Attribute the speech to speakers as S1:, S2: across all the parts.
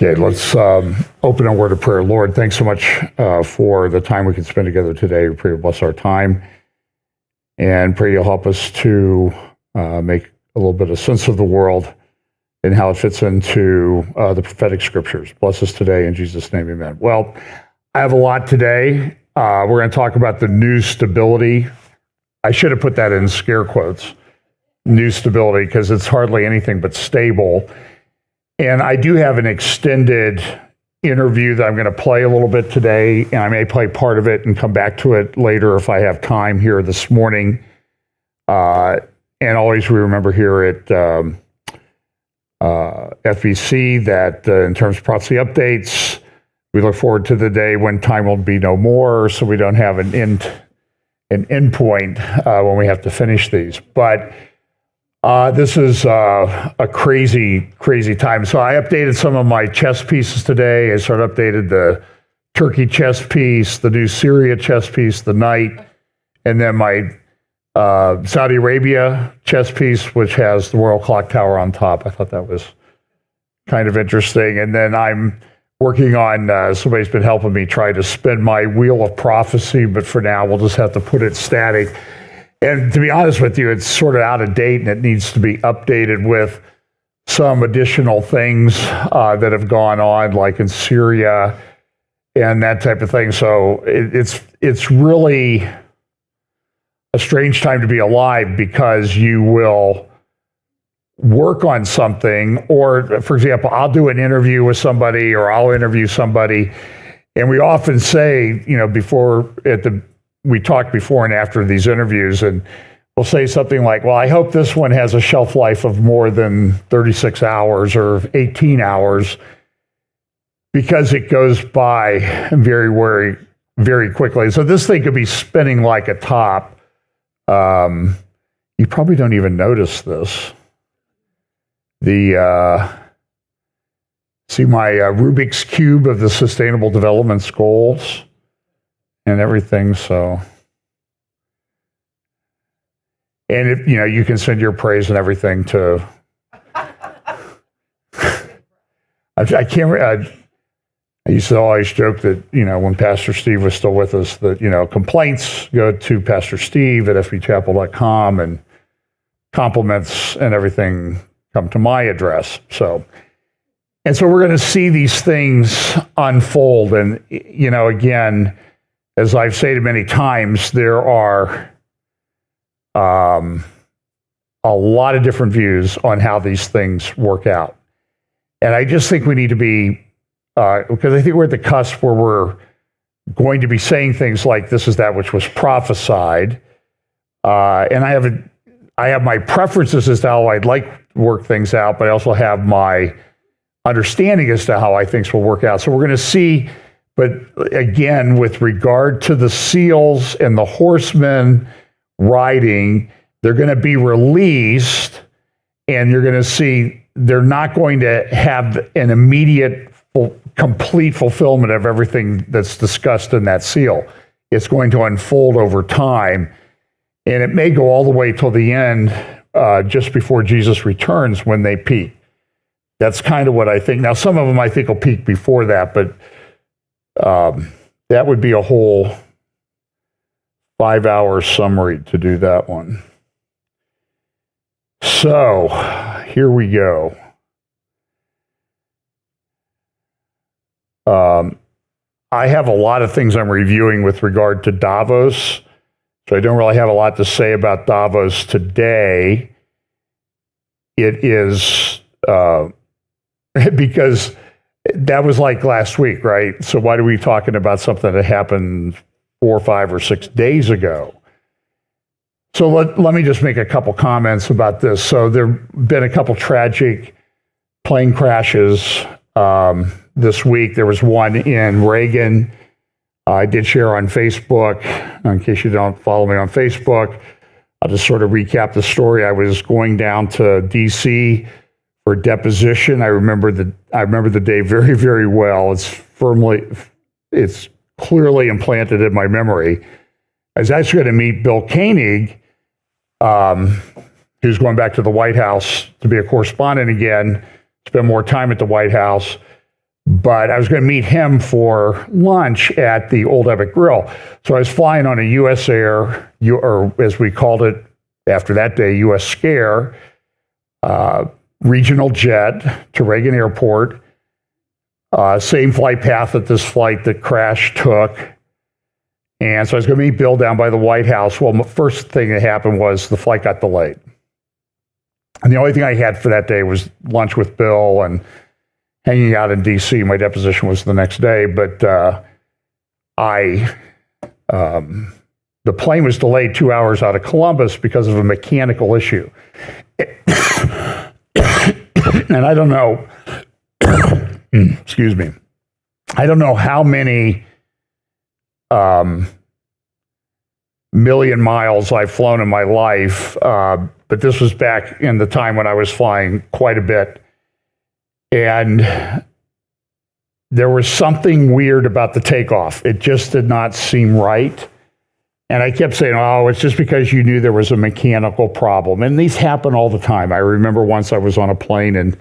S1: Okay, let's open a word of prayer. Lord, thanks so much for the time we can spend together today. We pray you bless our time and pray you'll help us to make a little bit of sense of the world and how it fits into the prophetic scriptures. Bless us today in Jesus' name, amen. Well, I have a lot today. We're going to talk about the new stability. I should have put that in scare quotes, new stability, because it's hardly anything but stable. And I do have an extended interview that I'm going to play a little bit today, and I may play part of it and come back to it later if I have time here this morning. And always we remember here at FBC that in terms of prophecy updates, we look forward to the day when time will be no more, so we don't have an end point when we have to finish these. But this is a crazy, crazy time. So I updated some of my chess pieces today. I sort of updated the Turkey chess piece, the new Syria chess piece, the knight, and then my Saudi Arabia chess piece, which has the Royal Clock Tower on top. I thought that was kind of interesting. And then I'm working on, somebody's been helping me try to spin my wheel of prophecy, but for now we'll just have to put it static. And to be honest with you, it's sort of out of date and it needs to be updated with some additional things that have gone on, like in Syria and that type of thing. So it's really a strange time to be alive, because you will work on something, or for example, I'll do an interview with somebody or I'll interview somebody, and we often say, we talk before and after these interviews, and we'll say something like, well, I hope this one has a shelf life of more than 36 hours or 18 hours, because it goes by very, very, very quickly. So this thing could be spinning like a top. You probably don't even notice this. See my Rubik's Cube of the Sustainable Development Goals and everything. So, and if you can send your praise and everything to. I used to always joke that when Pastor Steve was still with us, that complaints go to Pastor Steve at fbchapel.com, and compliments and everything come to my address. So we're going to see these things unfold, and again, as I've stated many times, there are a lot of different views on how these things work out. And I just think we need to be, because I think we're at the cusp where we're going to be saying things like, this is that which was prophesied. And I have my preferences as to how I'd like to work things out, but I also have my understanding as to how I think will work out. So we're going to see. But again, with regard to the seals and the horsemen riding, they're going to be released, and you're going to see they're not going to have an immediate, complete fulfillment of everything that's discussed in that seal. It's going to unfold over time, and it may go all the way till the end, just before Jesus returns, when they peak. That's kind of what I think. Now, some of them I think will peak before that, but that would be a whole 5-hour summary to do that one. So here we go. I have a lot of things I'm reviewing with regard to Davos, so I don't really have a lot to say about Davos today. It is because that was like last week, right? So why are we talking about something that happened 4 or 5 or 6 days ago? So let me just make a couple comments about this. So there have been a couple tragic plane crashes this week. There was one in Reagan. I did share on Facebook. In case you don't follow me on Facebook, I'll just sort of recap the story. I was going down to D.C. for deposition. I remember the day very, very well. It's clearly implanted in my memory. I was actually going to meet Bill Koenig, who's going back to the White House to be a correspondent again, spend more time at the White House. but I was going to meet him for lunch at the Old Ebbitt Grill. So I was flying on a U.S. Air, or as we called it after that day, U.S. Scare, regional jet to Reagan Airport. Same flight path that this flight that crashed took. And so I was going to meet Bill down by the White House. Well, the first thing that happened was the flight got delayed. And the only thing I had for that day was lunch with Bill and hanging out in D.C. My deposition was the next day, but the plane was delayed 2 hours out of Columbus because of a mechanical issue. And I don't know, excuse me, I don't know how many million miles I've flown in my life, but this was back in the time when I was flying quite a bit. And there was something weird about the takeoff. It just did not seem right. And I kept saying, oh, it's just because you knew there was a mechanical problem. And these happen all the time. I remember once I was on a plane in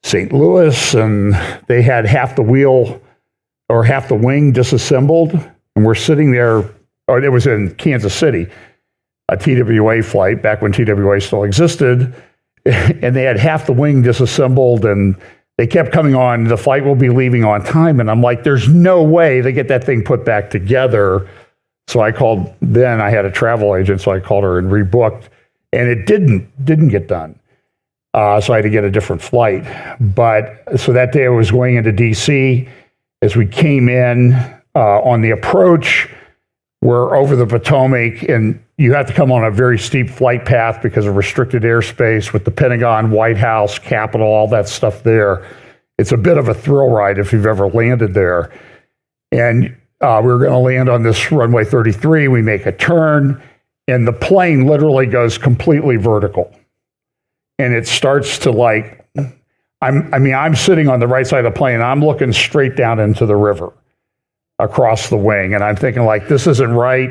S1: St. Louis, and they had half the wheel or half the wing disassembled. And we're sitting there, or it was in Kansas City, a TWA flight, back when TWA still existed. And they had half the wing disassembled, and they kept coming on, the flight will be leaving on time. And I'm like, there's no way they get that thing put back together. So I called, then I had a travel agent, so I called her and rebooked, and it didn't get done. So I had to get a different flight. But so that day I was going into DC. As we came in on the approach, we're over the Potomac, and you have to come on a very steep flight path because of restricted airspace with the Pentagon, White House, Capitol, all that stuff there. It's a bit of a thrill ride if you've ever landed there. And we were going to land on this runway 33. We make a turn, and the plane literally goes completely vertical. And it starts to I'm sitting on the right side of the plane, and I'm looking straight down into the river across the wing. And I'm thinking, this isn't right.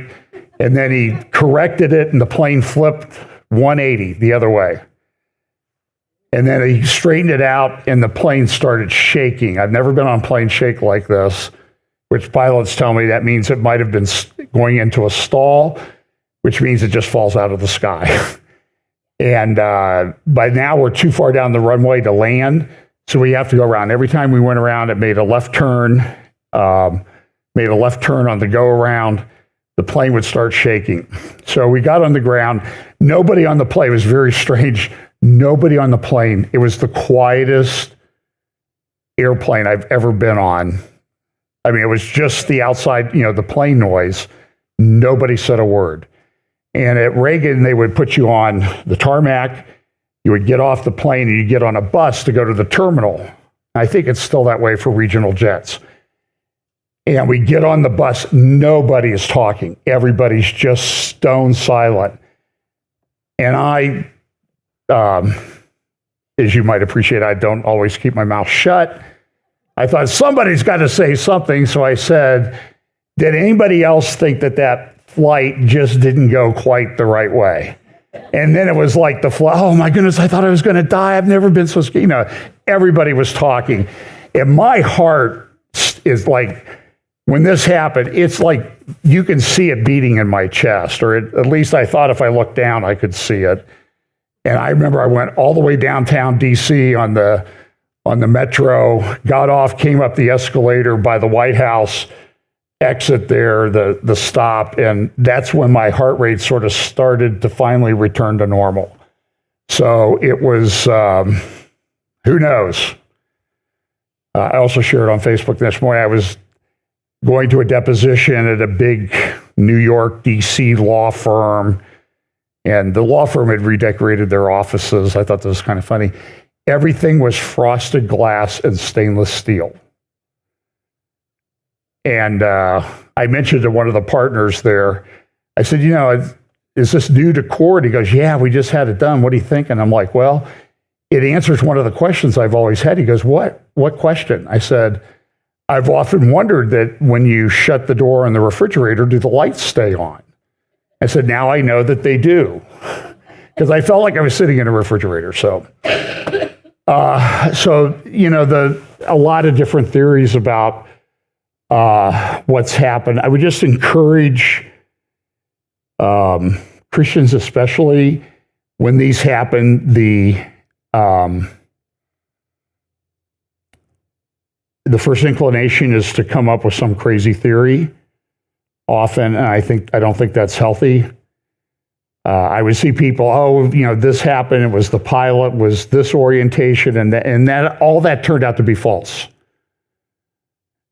S1: And then he corrected it, and the plane flipped 180 the other way. And then he straightened it out, and the plane started shaking. I've never been on plane shake like this, which pilots tell me that means it might have been going into a stall, which means it just falls out of the sky. And by now, we're too far down the runway to land, so we have to go around. Every time we went around, it made a left turn, on the go-around. The plane would start shaking. So we got on the ground. Nobody on the plane, it was very strange. Nobody on the plane. It was the quietest airplane I've ever been on. I mean, it was just the outside, the plane noise. Nobody said a word. And at Reagan, they would put you on the tarmac. You would get off the plane and you'd get on a bus to go to the terminal. I think it's still that way for regional jets. And we get on the bus, nobody is talking. Everybody's just stone silent. And I, as you might appreciate, I don't always keep my mouth shut. I thought somebody's got to say something. So I said, did anybody else think that flight just didn't go quite the right way? And then it was like oh my goodness, I thought I was going to die. I've never been so scared. Everybody was talking. And my heart is when this happened, it's like you can see it beating in my chest, or at least I thought if I looked down, I could see it. And I remember I went all the way downtown DC on the metro, got off, came up the escalator by the White House, exit there, the stop, and that's when my heart rate sort of started to finally return to normal. So it was, who knows? I also shared on Facebook this morning, I was going to a deposition at a big New York, DC law firm, and the law firm had redecorated their offices. I thought that was kind of funny. Everything was frosted glass and stainless steel. And I mentioned to one of the partners there, I said, is this new to court? He goes, yeah, we just had it done. What do you think? And I'm like, well, it answers one of the questions I've always had. He goes, what question? I said, I've often wondered that when you shut the door on the refrigerator, do the lights stay on? I said, now I know that they do. Because I felt like I was sitting in a refrigerator. So So, a lot of different theories about what's happened. I would just encourage Christians, especially when these happen, the first inclination is to come up with some crazy theory. Often, and I don't think that's healthy. I would see people, this happened. It was the pilot, was this orientation, and that all that turned out to be false.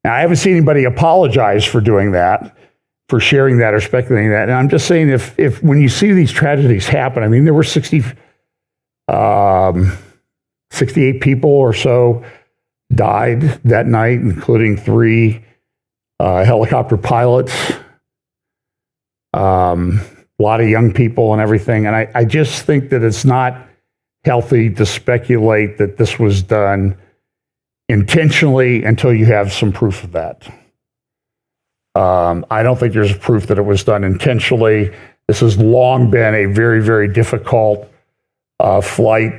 S1: Now, I haven't seen anybody apologize for doing that, for sharing that or speculating that. And I'm just saying, if when you see these tragedies happen, I mean, there were 68 people or so died that night, including 3 helicopter pilots. A lot of young people and everything. And I just think that it's not healthy to speculate that this was done intentionally until you have some proof of that. I don't think there's proof that it was done intentionally. This has long been a very, very difficult flight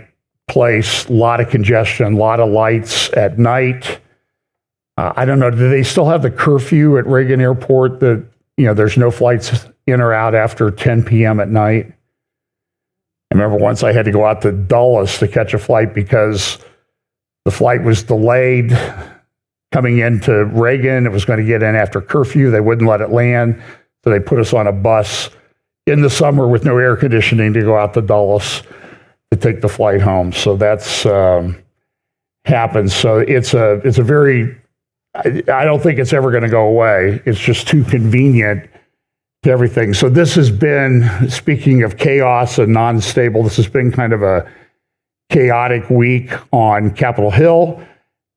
S1: place, a lot of congestion, a lot of lights at night. I don't know, do they still have the curfew at Reagan Airport that, there's no flights in or out after 10 p.m. at night? I remember once I had to go out to Dulles to catch a flight because the flight was delayed coming into Reagan. It was going to get in after curfew. They wouldn't let it land. So they put us on a bus in the summer with no air conditioning to go out to Dulles to take the flight home. So that's happened. So it's a very, I don't think it's ever going to go away. It's just too convenient to everything. So this has been, speaking of chaos and non-stable, this has been kind of a chaotic week on Capitol Hill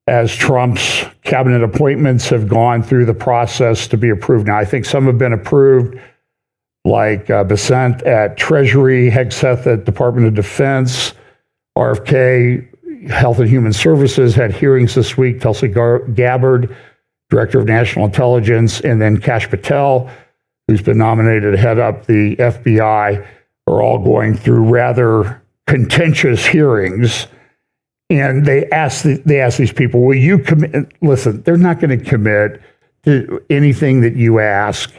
S1: as Trump's cabinet appointments have gone through the process to be approved. Now, I think some have been approved, like Besant at Treasury, Hegseth at Department of Defense, RFK, Health and Human Services, had hearings this week. Tulsi Gabbard, Director of National Intelligence, and then Kash Patel, who's been nominated to head up the FBI, are all going through rather contentious hearings. And they ask these people, will you commit? Listen, they're not going to commit to anything that you ask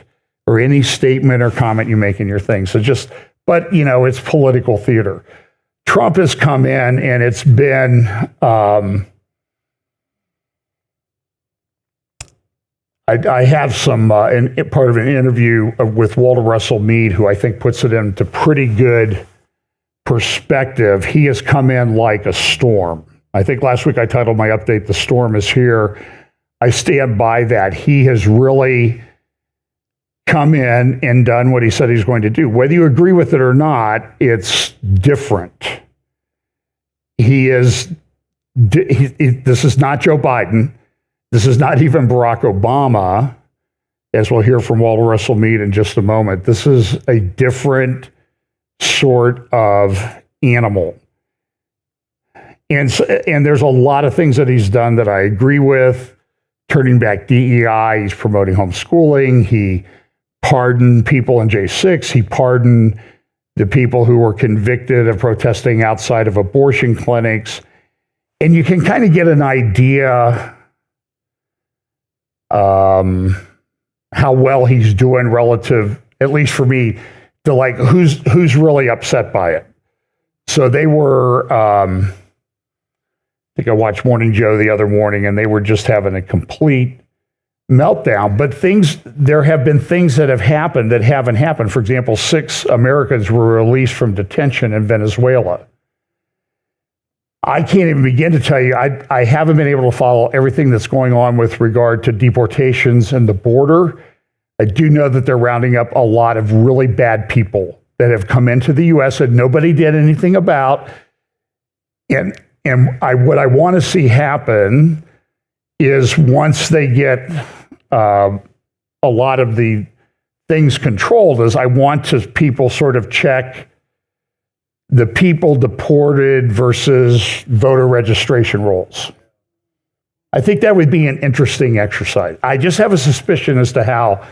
S1: or any statement or comment you make in your thing. So but it's political theater. Trump has come in and it's been, I have some part of an interview with Walter Russell Mead, who I think puts it into pretty good perspective. He has come in like a storm. I think last week I titled my update, "The Storm is Here." I stand by that. He has really come in and done what he said he's going to do. Whether you agree with it or not, it's different. This is not Joe Biden. This is not even Barack Obama, as we'll hear from Walter Russell Mead in just a moment. This is a different sort of animal. And there's a lot of things that he's done that I agree with. Turning back DEI, he's promoting homeschooling. He pardoned people in J6. He pardoned the people who were convicted of protesting outside of abortion clinics. And you can kind of get an idea how well he's doing relative, at least for me, to like who's really upset by it. So they were, I think I watched Morning Joe the other morning, and they were just having a complete meltdown. But there have been things that have happened that haven't happened. For example, 6 Americans were released from detention in Venezuela. I can't even begin to tell you, I haven't been able to follow everything that's going on with regard to deportations and the border. I do know that they're rounding up a lot of really bad people that have come into the U.S. and nobody did anything about. And what I want to see happen is once they get a lot of the things controlled, is I want people sort of check the people deported versus voter registration rolls. I think that would be an interesting exercise. I just have a suspicion as to how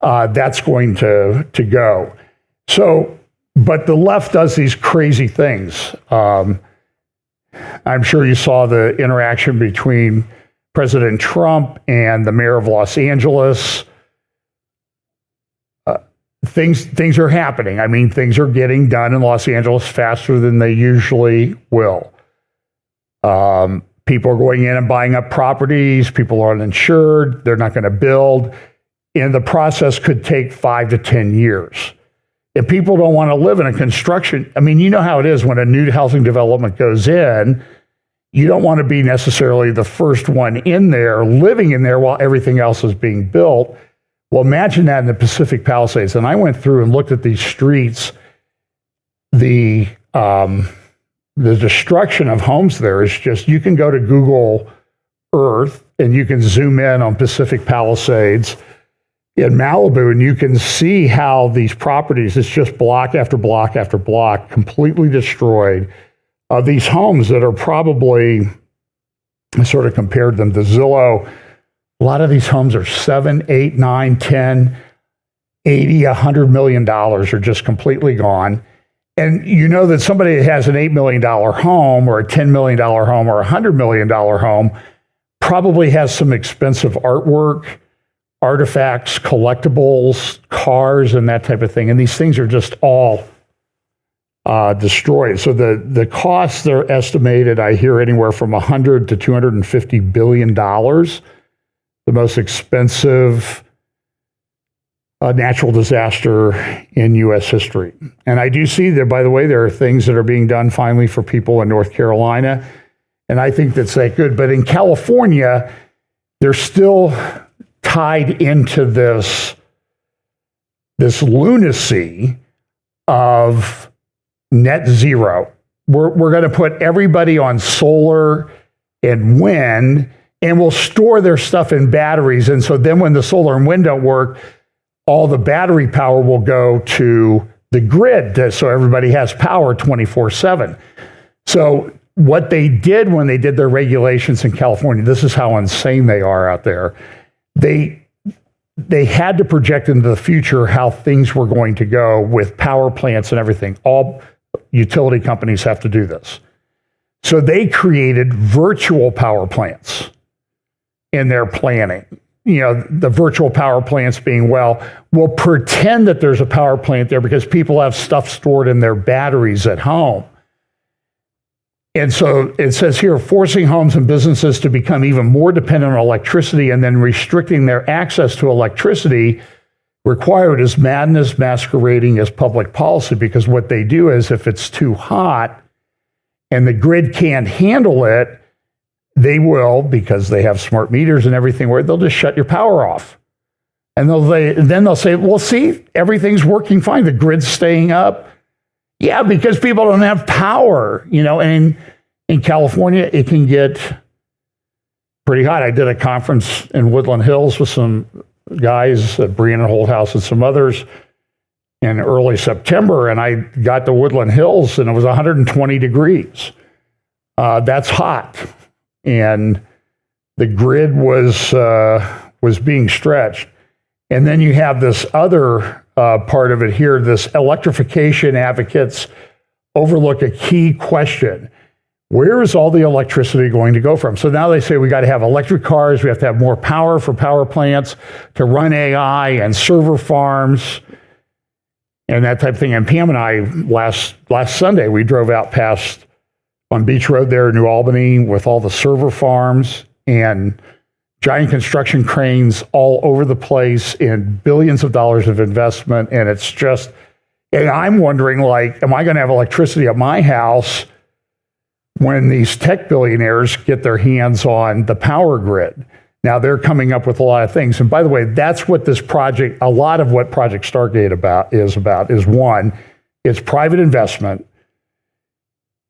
S1: that's going to go. So, but the left does these crazy things. I'm sure you saw the interaction between President Trump and the mayor of Los Angeles. Things are happening. I mean, things are getting done in Los Angeles faster than they usually will. People are going in and buying up properties. People are uninsured. They're not going to build. And the process could take 5 to 10 years. If people don't want to live in a construction, I mean, you know how it is when a new housing development goes in, you don't want to be necessarily the first one in there, living in there while everything else is being built. Well, imagine that in the Pacific Palisades. And I went through and looked at these streets. The destruction of homes there is just, you can go to Google Earth and you can zoom in on Pacific Palisades in Malibu, and you can see how these properties, it's just block after block after block, completely destroyed. These homes that are probably, I sort of compared them to Zillow. A lot of these homes are 7, 8, 9, 10, 80, $100 million are just completely gone. And you know that somebody that has an $8 million home or a $10 million home or a $100 million home probably has some expensive artwork, artifacts, collectibles, cars, and that type of thing. And these things are just all destroyed. So the costs are estimated, I hear anywhere from $100 to $250 billion. The most expensive natural disaster in U.S. history. And I do see that, by the way, there are things that are being done finally for people in North Carolina. And I think that's that good. But in California, they're still tied into this lunacy of net zero. We're going to put everybody on solar and wind, and we'll store their stuff in batteries. And so then when the solar and wind don't work, all the battery power will go to the grid so everybody has power 24/7. So what they did when they did their regulations in California, this is how insane they are out there. They had to project into the future how things were going to go with power plants and everything. All utility companies have to do this. So they created virtual power plants in their planning. You know, the virtual power plants being, well, we'll pretend that there's a power plant there because people have stuff stored in their batteries at home. And so it says here, forcing homes and businesses to become even more dependent on electricity and then restricting their access to electricity required is madness masquerading as public policy, because what they do is if it's too hot and the grid can't handle it, they will, because they have smart meters and everything, where they'll just shut your power off. And then they'll say, well, see, everything's working fine. The grid's staying up. Yeah, because people don't have power, you know, and in California, it can get pretty hot. I did a conference in Woodland Hills with some guys at Brian Holthouse and some others in early September, and I got to Woodland Hills and it was 120 degrees. That's hot. And the grid was being stretched. And then you have this other part of it here, this electrification advocates overlook a key question. Where is all the electricity going to go from? So now they say we got to have electric cars, we have to have more power for power plants to run AI and server farms and that type of thing. And Pam and I, last Sunday, we drove out past on Beach Road there in New Albany with all the server farms and giant construction cranes all over the place and billions of dollars of investment. And it's just, and I'm wondering, like, am I going to have electricity at my house when these tech billionaires get their hands on the power grid? Now they're coming up with a lot of things. And by the way, that's what this project, a lot of what Project Stargate is one, it's private investment.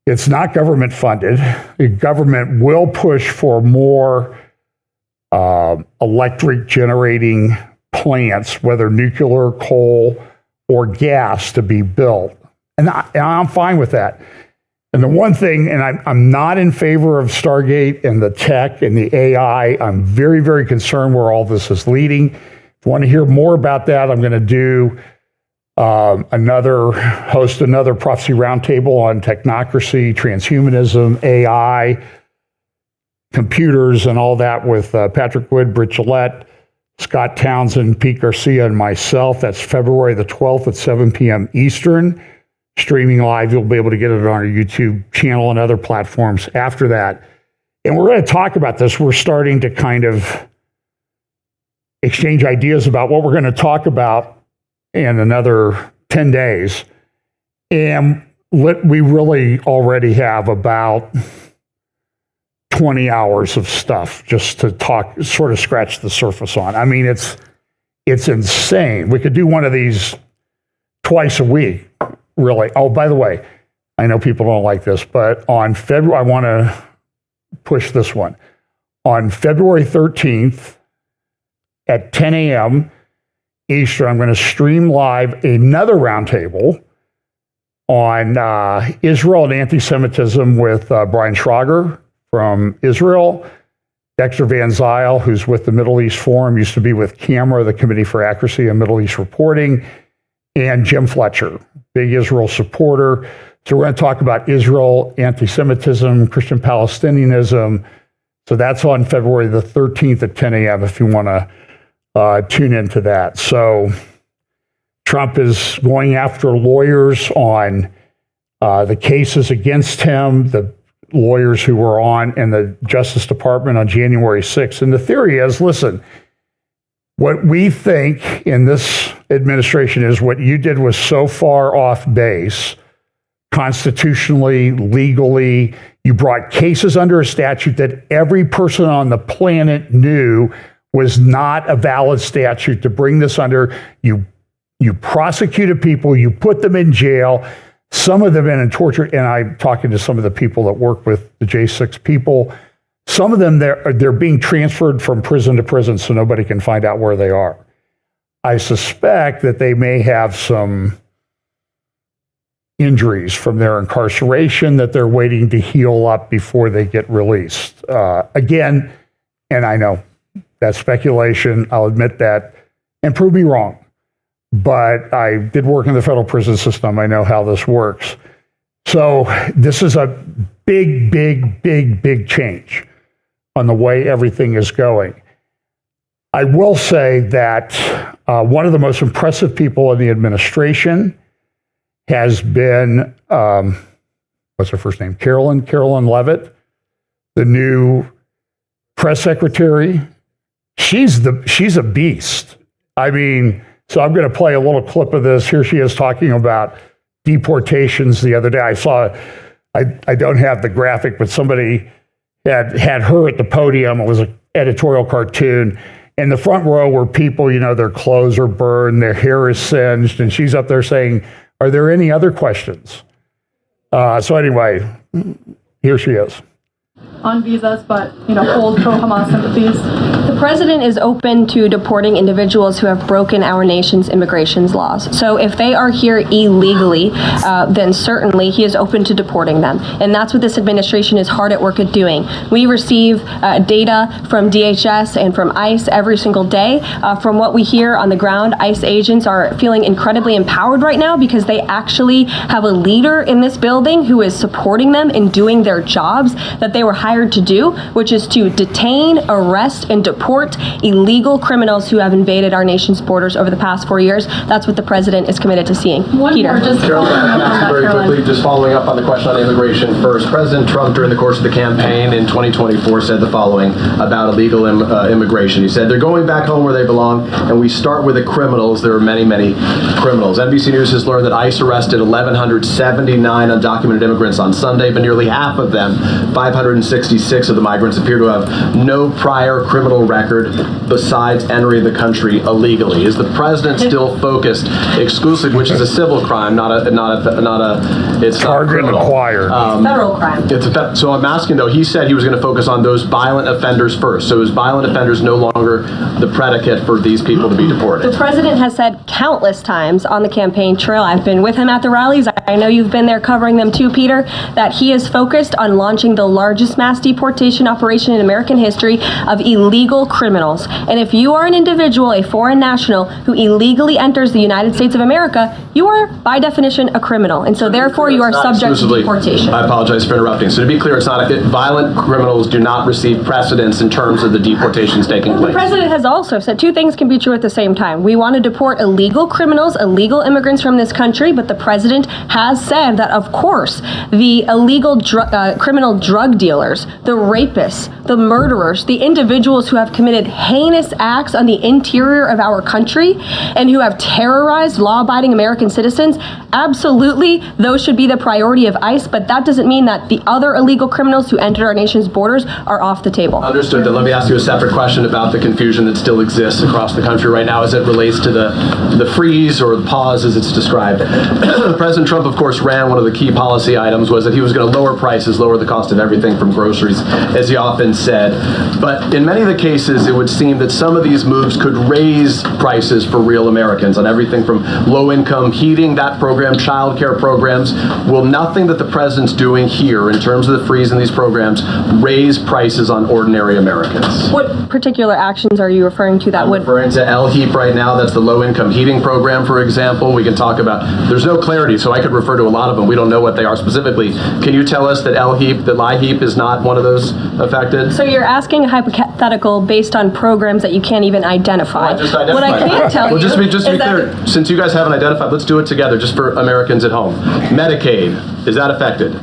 S1: It's not government funded. The government will push for more electric generating plants, whether nuclear, coal, or gas, to be built. And I'm fine with that. And the one thing, and I'm not in favor of Stargate and the tech and the AI. I'm very, very concerned where all this is leading. If you want to hear more about that, I'm going to do Host another prophecy roundtable on technocracy, transhumanism, AI, computers, and all that with Patrick Wood, Britt Gillette, Scott Townsend, Pete Garcia, and myself. That's February the 12th at 7 p.m. Eastern. Streaming live. You'll be able to get it on our YouTube channel and other platforms after that. And we're going to talk about this. We're starting to kind of exchange ideas about what we're going to talk about in another 10 days. And we really already have about 20 hours of stuff just to talk, sort of scratch the surface on. I mean, it's insane. We could do one of these twice a week, really. Oh, by the way, I know people don't like this, but on February, I want to push this one. On February 13th at 10 a.m. Eastern, I'm going to stream live another roundtable on Israel and anti-Semitism with Brian Schrager from Israel, Dexter Van Zyl, who's with the Middle East Forum, used to be with CAMRA, the Committee for Accuracy and Middle East Reporting, and Jim Fletcher, big Israel supporter. So we're going to talk about Israel, anti-Semitism, Christian Palestinianism. So that's on February the 13th at 10 a.m. if you want to tune into that. So Trump is going after lawyers on the cases against him, the lawyers who were on in the Justice Department on January 6th. And the theory is, listen, what we think in this administration is what you did was so far off base, constitutionally, legally. You brought cases under a statute that every person on the planet knew was not a valid statute to bring this under. You prosecuted people, you put them in jail. Some of them in torture, and I'm talking to some of the people that work with the J6 people. Some of them, they're being transferred from prison to prison so nobody can find out where they are. I suspect that they may have some injuries from their incarceration that they're waiting to heal up before they get released. Again, and I know that's speculation, I'll admit that, and prove me wrong. But I did work in the federal prison system. I know how this works. So this is a big, big, big, big change on the way everything is going. I will say that one of the most impressive people in the administration has been, what's her first name? Carolyn Leavitt, the new press secretary. She's a beast. I mean, so I'm going to play a little clip of this. Here she is talking about deportations the other day. I saw, I don't have the graphic, but somebody had her at the podium. It was an editorial cartoon. In the front row were people, their clothes are burned, their hair is singed, and she's up there saying, are there any other questions? So anyway, here she is.
S2: On visas, but hold pro-Hamas sympathies.
S3: The president is open to deporting individuals who have broken our nation's immigration laws. So if they are here illegally, then certainly he is open to deporting them. And that's what this administration is hard at work at doing. We receive data from DHS and from ICE every single day. From what we hear on the ground, ICE agents are feeling incredibly empowered right now because they actually have a leader in this building who is supporting them in doing their jobs that they were hired to do, which is to detain, arrest, and deport illegal criminals who have invaded our nation's borders over the past 4 years. That's what the president is committed to seeing.
S2: Peter.
S4: Very quickly, just following up on the question on immigration first. President Trump, during the course of the campaign in 2024, said the following about illegal immigration. He said, they're going back home where they belong, and we start with the criminals. There are many, many criminals. NBC News has learned that ICE arrested 1,179 undocumented immigrants on Sunday, but nearly half of them, 566 of the migrants, appear to have no prior criminal record besides entering the country illegally. Is the president still focused exclusively, which is a civil crime, it's
S1: target acquired.
S3: Federal crime.
S4: So I'm asking though, he said he was going to focus on those violent offenders first. So is violent offenders no longer the predicate for these people to be deported?
S3: The president has said countless times on the campaign trail, I've been with him at the rallies, I know you've been there covering them too, Peter, that he is focused on launching the largest mass deportation operation in American history of illegal criminals. And if you are an individual, a foreign national, who illegally enters the United States of America, you are, by definition, a criminal. And so therefore, you are subject to deportation.
S4: I apologize for interrupting. So to be clear, it's not violent criminals do not receive precedence in terms of the deportations taking place.
S3: The president has also said two things can be true at the same time. We want to deport illegal criminals, illegal immigrants from this country, but the president has said that, of course, the illegal criminal drug dealers, the rapists, the murderers, the individuals who have committed heinous acts on the interior of our country and who have terrorized law-abiding American citizens, absolutely, those should be the priority of ICE, but that doesn't mean that the other illegal criminals who entered our nation's borders are off the table.
S4: Understood. Then let me ask you a separate question about the confusion that still exists across the country right now as it relates to the freeze or the pause as it's described. President Trump, of course, ran one of the key policy items was that he was going to lower prices, lower the cost of everything from groceries, as he often said. But in many of the cases, it would seem that some of these moves could raise prices for real Americans on everything from low-income heating, that program, child care programs. Will nothing that the president's doing here in terms of the freeze in these programs raise prices on ordinary Americans?
S3: What particular actions are you referring to that
S4: I'm referring to LHEAP right now. That's the low-income heating program, for example. We can talk about, there's no clarity, so I could refer to a lot of them. We don't know what they are specifically. Can you tell us that LHEAP, that LIHEAP is not one of those affected?
S3: So you're asking a hypothetical based on programs that you can't even identify.
S4: Well, just identify.
S3: What I can tell you
S4: just to be
S3: is
S4: clear, since you guys haven't identified, let's do it together just for Americans at home. Medicaid, is that affected?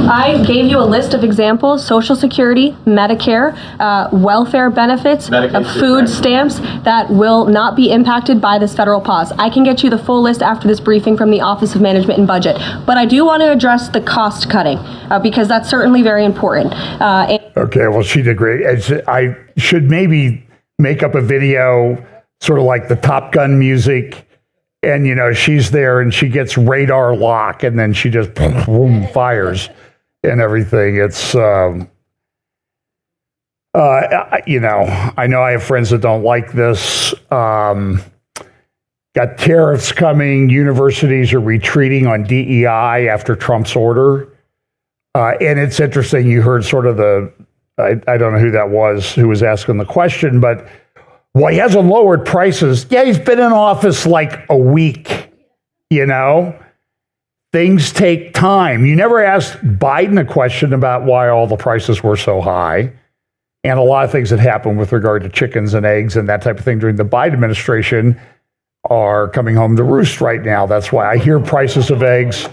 S3: I gave you a list of examples: Social Security, Medicare, welfare benefits, food stamps that will not be impacted by this federal pause. I can get you the full list after this briefing from the Office of Management and Budget. But I do want to address the cost cutting because that's certainly very important.
S1: Okay, well, she did great. I should maybe make up a video, sort of like the Top Gun music. And, you know, she's there and she gets radar lock and then she just boom, fires and everything. It's, you know I have friends that don't like this. Got tariffs coming. Universities are retreating on DEI after Trump's order. And it's interesting. You heard sort of I don't know who that was who was asking the question, but well, he hasn't lowered prices. Yeah, he's been in office like a week, you know? Things take time. You never asked Biden a question about why all the prices were so high. And a lot of things that happened with regard to chickens and eggs and that type of thing during the Biden administration are coming home to roost right now. That's why I hear prices of eggs.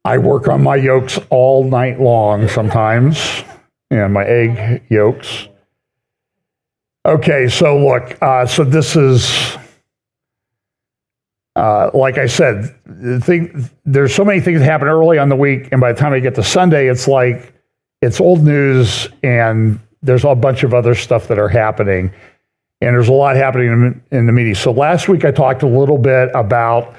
S1: I work on my yolks all night long sometimes, and my egg yolks. Okay, so look, so this is, like I said, there's so many things that happen early on the week, and by the time I get to Sunday, it's like, it's old news, and there's a bunch of other stuff that are happening, and there's a lot happening in the media. So last week I talked a little bit about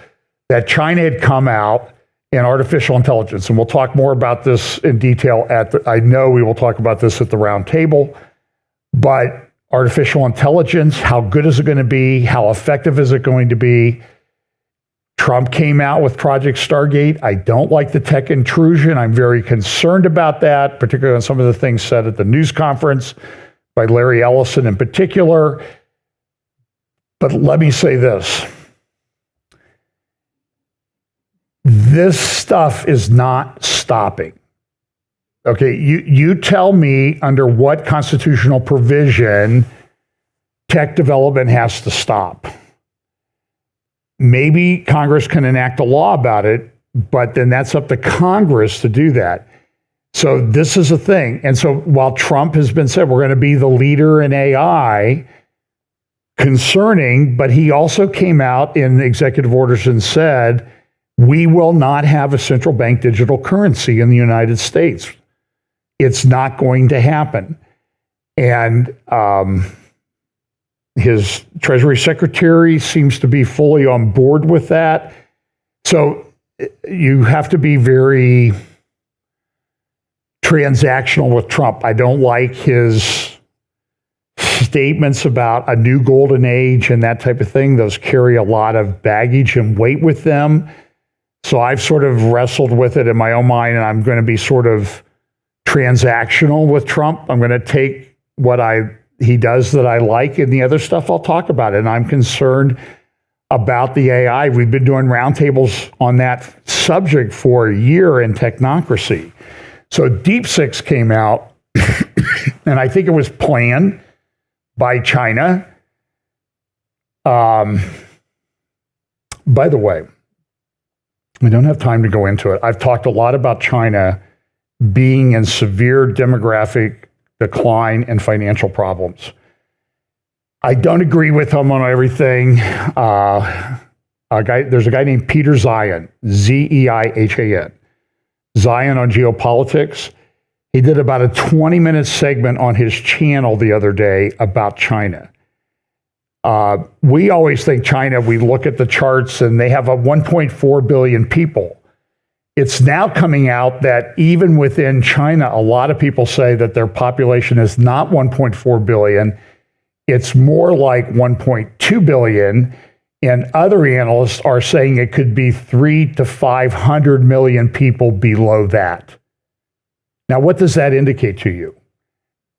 S1: that China had come out and artificial intelligence. And we'll talk more about this in detail I know we will talk about this at the round table, but artificial intelligence, how good is it going to be? How effective is it going to be? Trump came out with Project Stargate. I don't like the tech intrusion. I'm very concerned about that, particularly on some of the things said at the news conference by Larry Ellison in particular. But let me say this. This stuff is not stopping. Okay, you tell me under what constitutional provision tech development has to stop. Maybe Congress can enact a law about it, but then that's up to Congress to do that. So this is a thing. And so while Trump has been said, we're going to be the leader in AI, concerning, but he also came out in executive orders and said, we will not have a central bank digital currency in the United States. It's not going to happen. And his Treasury Secretary seems to be fully on board with that. So you have to be very transactional with Trump. I don't like his statements about a new golden age and that type of thing. Those carry a lot of baggage and weight with them. So I've sort of wrestled with it in my own mind, and I'm going to be sort of transactional with Trump. I'm going to take what he does that I like, and the other stuff I'll talk about. And I'm concerned about the AI. We've been doing roundtables on that subject for a year in Technocracy. So Deep Six came out, and I think it was planned by China. By the way, we don't have time to go into it. I've talked a lot about China being in severe demographic decline and financial problems. I don't agree with him on everything. There's a guy named Peter Zion, Zeihan, Zion on geopolitics. He did about a 20-minute segment on his channel the other day about China. We always think China, we look at the charts and they have a 1.4 billion people. It's now coming out that even within China, a lot of people say that their population is not 1.4 billion. It's more like 1.2 billion. And other analysts are saying it could be 300 to 500 million people below that. Now, what does that indicate to you?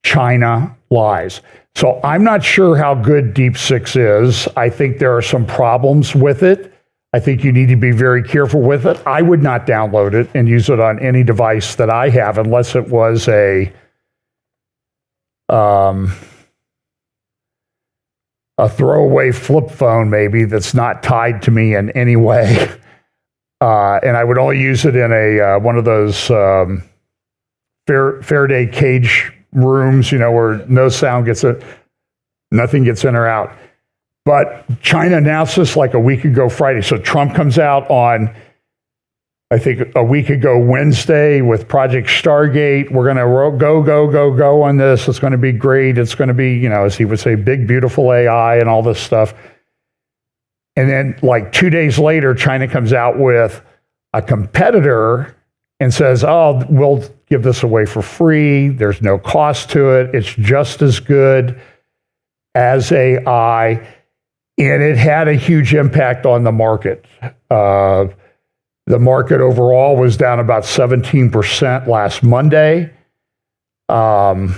S1: China lies. So I'm not sure how good Deep Six is. I think there are some problems with it. I think you need to be very careful with it. I would not download it and use it on any device that I have unless it was a throwaway flip phone maybe that's not tied to me in any way. And I would only use it in a one of those Faraday cage rooms, where no sound gets nothing gets in or out. But China announced this like a week ago Friday. So Trump comes out on, I think, a week ago Wednesday with Project Stargate. We're going to go on this. It's going to be great. It's going to be, as he would say, big, beautiful AI and all this stuff. And then like 2 days later, China comes out with a competitor and says, oh, we'll give this away for free. There's no cost to it. It's just as good as AI. And it had a huge impact on the market. The market overall was down about 17% last Monday. And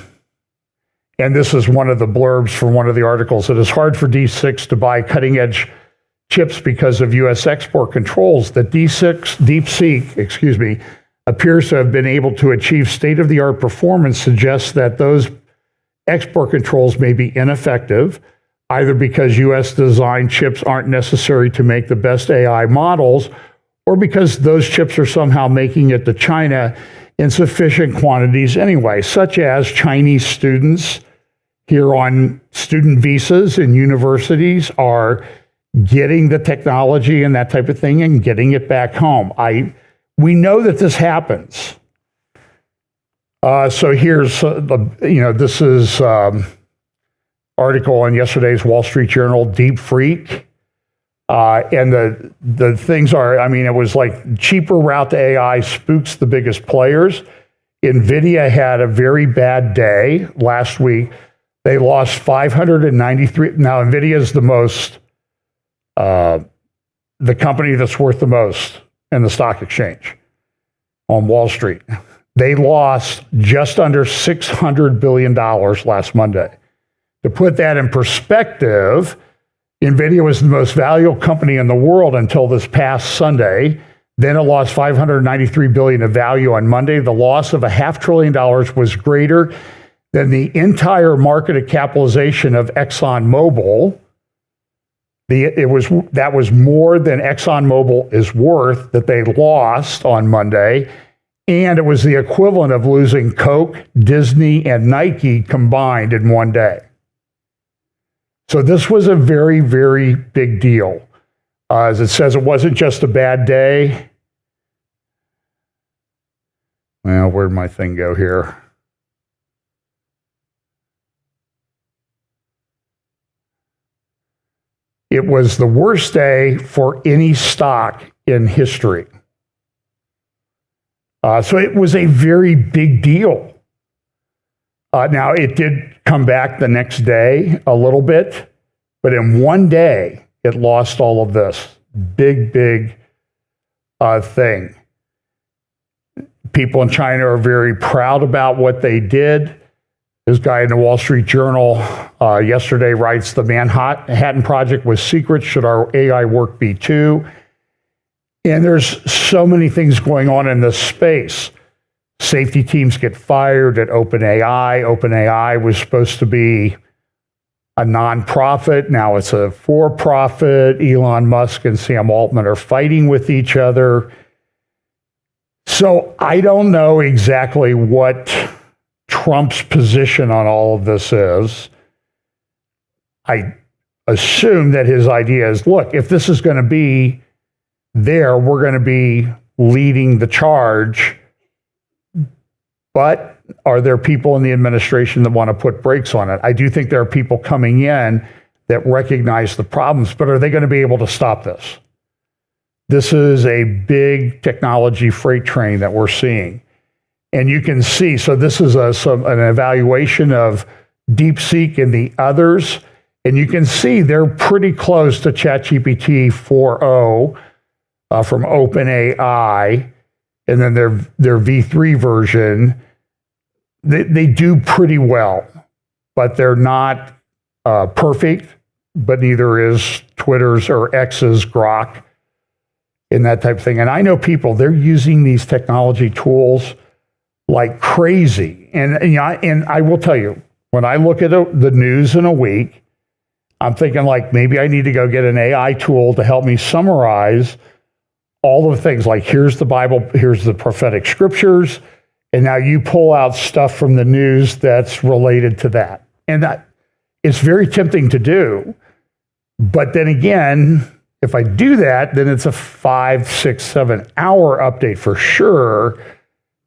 S1: this is one of the blurbs from one of the articles. It is hard for D6 to buy cutting-edge chips because of U.S. export controls. That DeepSeek, appears to have been able to achieve state-of-the-art performance suggests that those export controls may be ineffective, either because U.S. designed chips aren't necessary to make the best AI models, or because those chips are somehow making it to China in sufficient quantities anyway, such as Chinese students here on student visas in universities are getting the technology and that type of thing and getting it back home. We know that this happens. So here's this is article in yesterday's Wall Street Journal, Deep Freak. And the things are, it was like cheaper route to AI spooks the biggest players. NVIDIA had a very bad day last week. They lost 593. Now, NVIDIA is the company that's worth the most in the stock exchange on Wall Street. They lost just under $600 billion last Monday. To put that in perspective, NVIDIA was the most valuable company in the world until this past Sunday. Then it lost $593 billion of value on Monday. The loss of $500 billion was greater than the entire market capitalization of ExxonMobil. That was more than ExxonMobil is worth that they lost on Monday, and it was the equivalent of losing Coke, Disney, and Nike combined in one day. So this was a very, very big deal. As it says, it wasn't just a bad day. Well, where'd my thing go here? It was the worst day for any stock in history. So it was a very big deal. Now, it did come back the next day a little bit, but in one day, it lost all of this. Big, big thing. People in China are very proud about what they did. This guy in the Wall Street Journal yesterday writes, the Manhattan Project was secret. Should our AI work be too? And there's so many things going on in this space. Safety teams get fired at OpenAI. OpenAI was supposed to be a nonprofit. Now it's a for-profit. Elon Musk and Sam Altman are fighting with each other. So I don't know exactly what Trump's position on all of this is. I assume that his idea is, look, if this is going to be there, we're going to be leading the charge. But are there people in the administration that want to put brakes on it? I do think there are people coming in that recognize the problems, but are they going to be able to stop this? This is a big technology freight train that we're seeing. And you can see, so this is an evaluation of DeepSeek and the others, and you can see they're pretty close to ChatGPT 4.0 from OpenAI, and then their V3 version. They do pretty well, but they're not perfect, but neither is Twitter's or X's Grok and that type of thing. And I know people, they're using these technology tools like crazy. And I will tell you, when I look at the news in a week, I'm thinking like, maybe I need to go get an AI tool to help me summarize all the things. Like, here's the Bible, here's the prophetic scriptures, and now you pull out stuff from the news that's related to that. And it's very tempting to do. But then again, if I do that, then it's a 5, 6, 7 hour update for sure,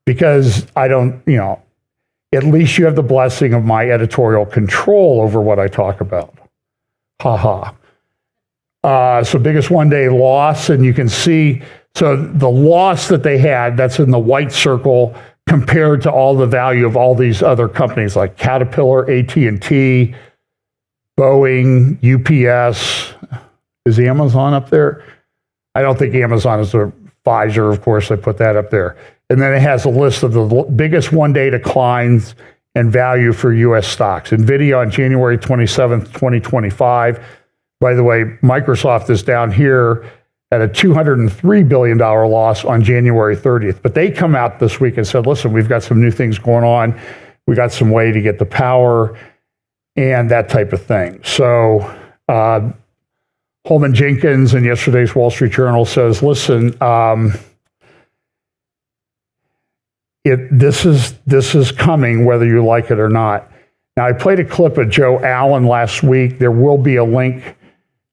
S1: because I don't, at least you have the blessing of my editorial control over what I talk about. Ha ha. So biggest one-day loss, and you can see, so the loss that they had, that's in the white circle, compared to all the value of all these other companies like Caterpillar, AT&T, Boeing, UPS. Is Amazon up there? I don't think Amazon is the Pfizer, of course, I put that up there. And then it has a list of the biggest one-day declines in value for U.S. stocks. NVIDIA on January 27th, 2025. By the way, Microsoft is down here at a $203 billion loss on January 30th. But they come out this week and said, listen, we've got some new things going on. We got some way to get the power and that type of thing. So Holman Jenkins in yesterday's Wall Street Journal says, listen, this is coming whether you like it or not. Now, I played a clip of Joe Allen last week. There will be a link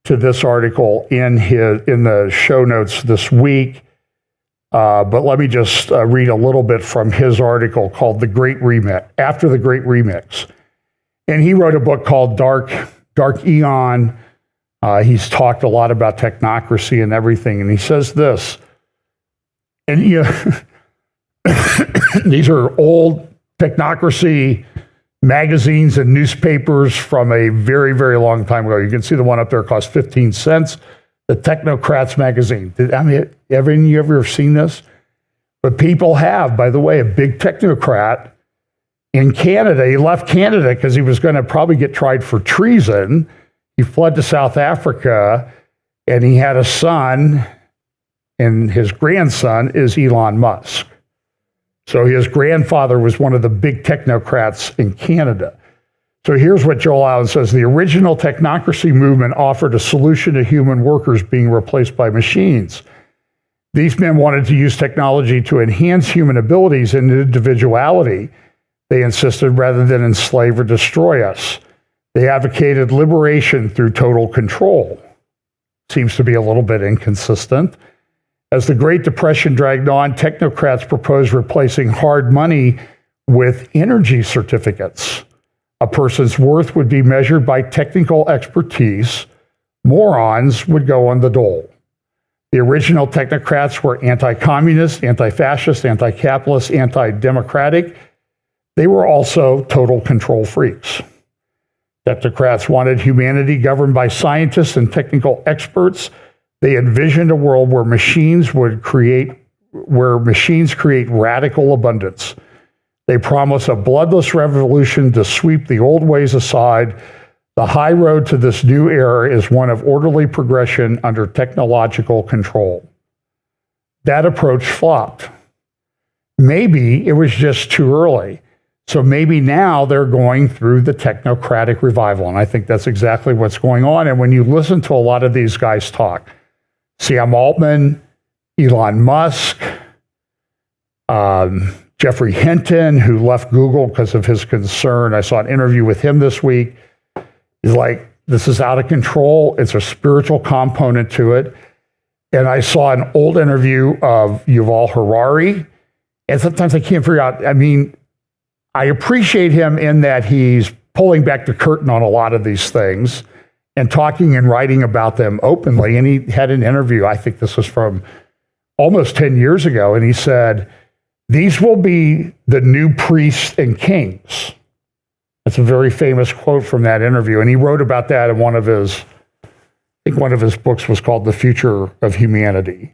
S1: to this article in the show notes this week. But let me just read a little bit from his article called The Great Remix, After the Great Remix. And he wrote a book called Dark Eon. He's talked a lot about technocracy and everything. And he says this, and these are old technocracy magazines and newspapers from a very, very long time ago. You can see the one up there cost 15 cents. The Technocrats magazine. Have you ever seen this? But people have, by the way, a big technocrat in Canada. He left Canada because he was going to probably get tried for treason. He fled to South Africa, and he had a son, and his grandson is Elon Musk. So his grandfather was one of the big technocrats in Canada. So here's what Joel Allen says. The original technocracy movement offered a solution to human workers being replaced by machines. These men wanted to use technology to enhance human abilities and individuality, they insisted, rather than enslave or destroy us. They advocated liberation through total control. Seems to be a little bit inconsistent. As the Great Depression dragged on, technocrats proposed replacing hard money with energy certificates. A person's worth would be measured by technical expertise. Morons would go on the dole. The original technocrats were anti-communist, anti-fascist, anti-capitalist, anti-democratic. They were also total control freaks. Technocrats wanted humanity governed by scientists and technical experts. They envisioned a world where machines create radical abundance. They promise a bloodless revolution to sweep the old ways aside. The high road to this new era is one of orderly progression under technological control. That approach flopped. Maybe it was just too early. So maybe now they're going through the technocratic revival. And I think that's exactly what's going on. And when you listen to a lot of these guys talk, Sam Altman, Elon Musk, Jeffrey Hinton, who left Google because of his concern. I saw an interview with him this week. He's like, this is out of control. It's a spiritual component to it. And I saw an old interview of Yuval Harari. And sometimes I can't figure out, I mean, I appreciate him in that he's pulling back the curtain on a lot of these things and talking and writing about them openly. And he had an interview, I think this was from almost 10 years ago, and he said, these will be the new priests and kings. That's a very famous quote from that interview. And he wrote about that in one of his books was called The Future of Humanity.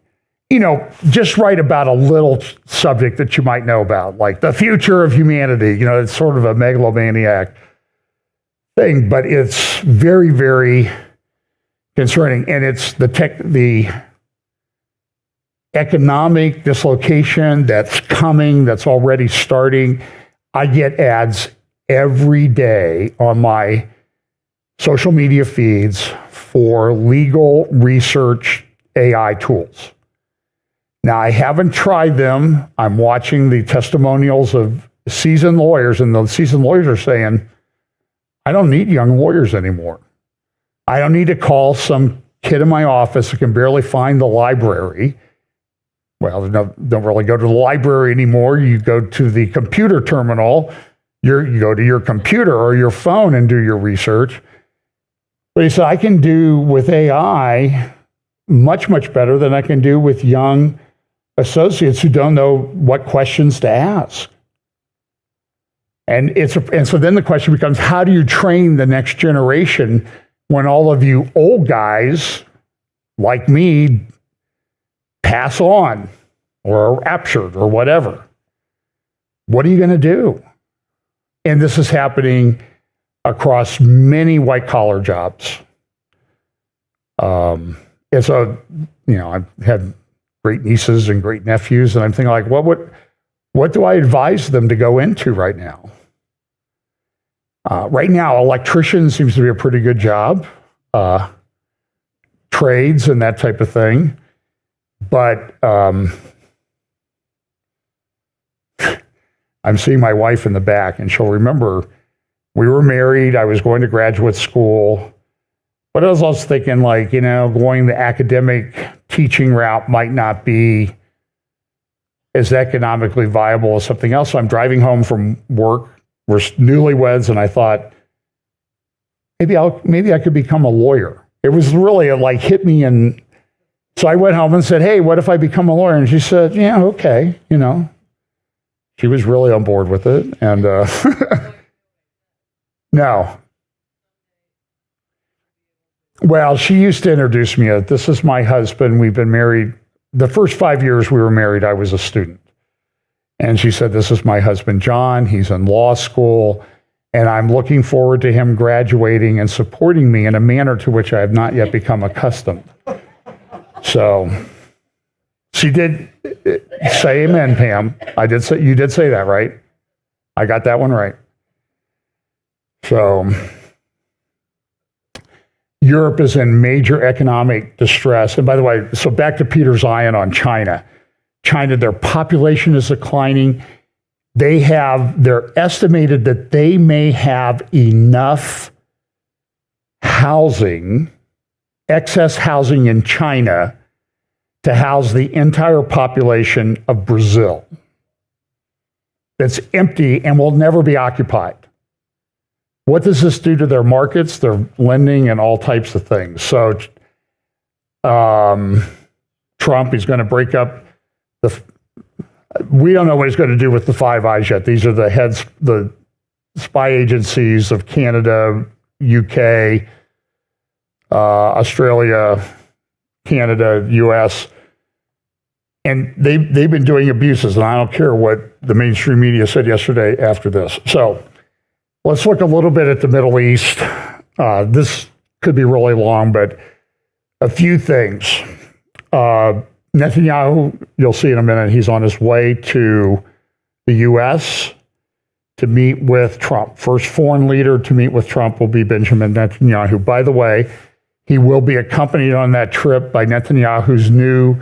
S1: You know, just write about a little subject that you might know about, like the future of humanity. You know, it's sort of a megalomaniac thing, but it's very, very concerning. And it's the economic dislocation that's coming, that's already starting. I get ads every day on my social media feeds for legal research AI tools. Now, I haven't tried them. I'm watching the testimonials of seasoned lawyers, and the seasoned lawyers are saying, I don't need young lawyers anymore. I don't need to call some kid in my office who can barely find the library. Well, don't really go to the library anymore. You go to the computer terminal. You go to your computer or your phone and do your research. But he said, I can do with AI much, much better than I can do with young associates who don't know what questions to ask. And so then the question becomes, how do you train the next generation when all of you old guys like me pass on or are raptured or whatever? What are you going to do? And this is happening across many white-collar jobs. And so, you know, I've had great nieces and great nephews, and I'm thinking, like, what do I advise them to go into right now? Right now, electrician seems to be a pretty good job, trades and that type of thing. But I'm seeing my wife in the back, and she'll remember we were married. I was going to graduate school. But I was also thinking, like, you know, going the academic teaching route might not be as economically viable as something else. So I'm driving home from work. We're newlyweds, and I thought, maybe I could become a lawyer. It was really like hit me, and so I went home and said, hey, what if I become a lawyer? And she said, yeah, okay, you know. She was really on board with it, and no. Well, she used to introduce me as, this is my husband. We've been married. The first 5 years we were married, I was a student. And she said, this is my husband, John. He's in law school, and I'm looking forward to him graduating and supporting me in a manner to which I have not yet become accustomed. So she did say amen, Pam. You did say that, right? I got that one right. So Europe is in major economic distress. And by the way, so back to Peter Zion on China. China, their population is declining. They're estimated that they may have enough housing, excess housing in China to house the entire population of Brazil. That's empty and will never be occupied. What does this do to their markets, their lending, and all types of things? So Trump is going to break up we don't know what he's going to do with the Five Eyes yet. These are the heads, the spy agencies of Canada, UK, Australia, Canada, U.S., and they've been doing abuses, and I don't care what the mainstream media said yesterday after this. So let's look a little bit at the Middle East. This could be really long, but a few things. Netanyahu, you'll see in a minute, he's on his way to the U.S. to meet with Trump. First foreign leader to meet with Trump will be Benjamin Netanyahu. By the way, he will be accompanied on that trip by Netanyahu's new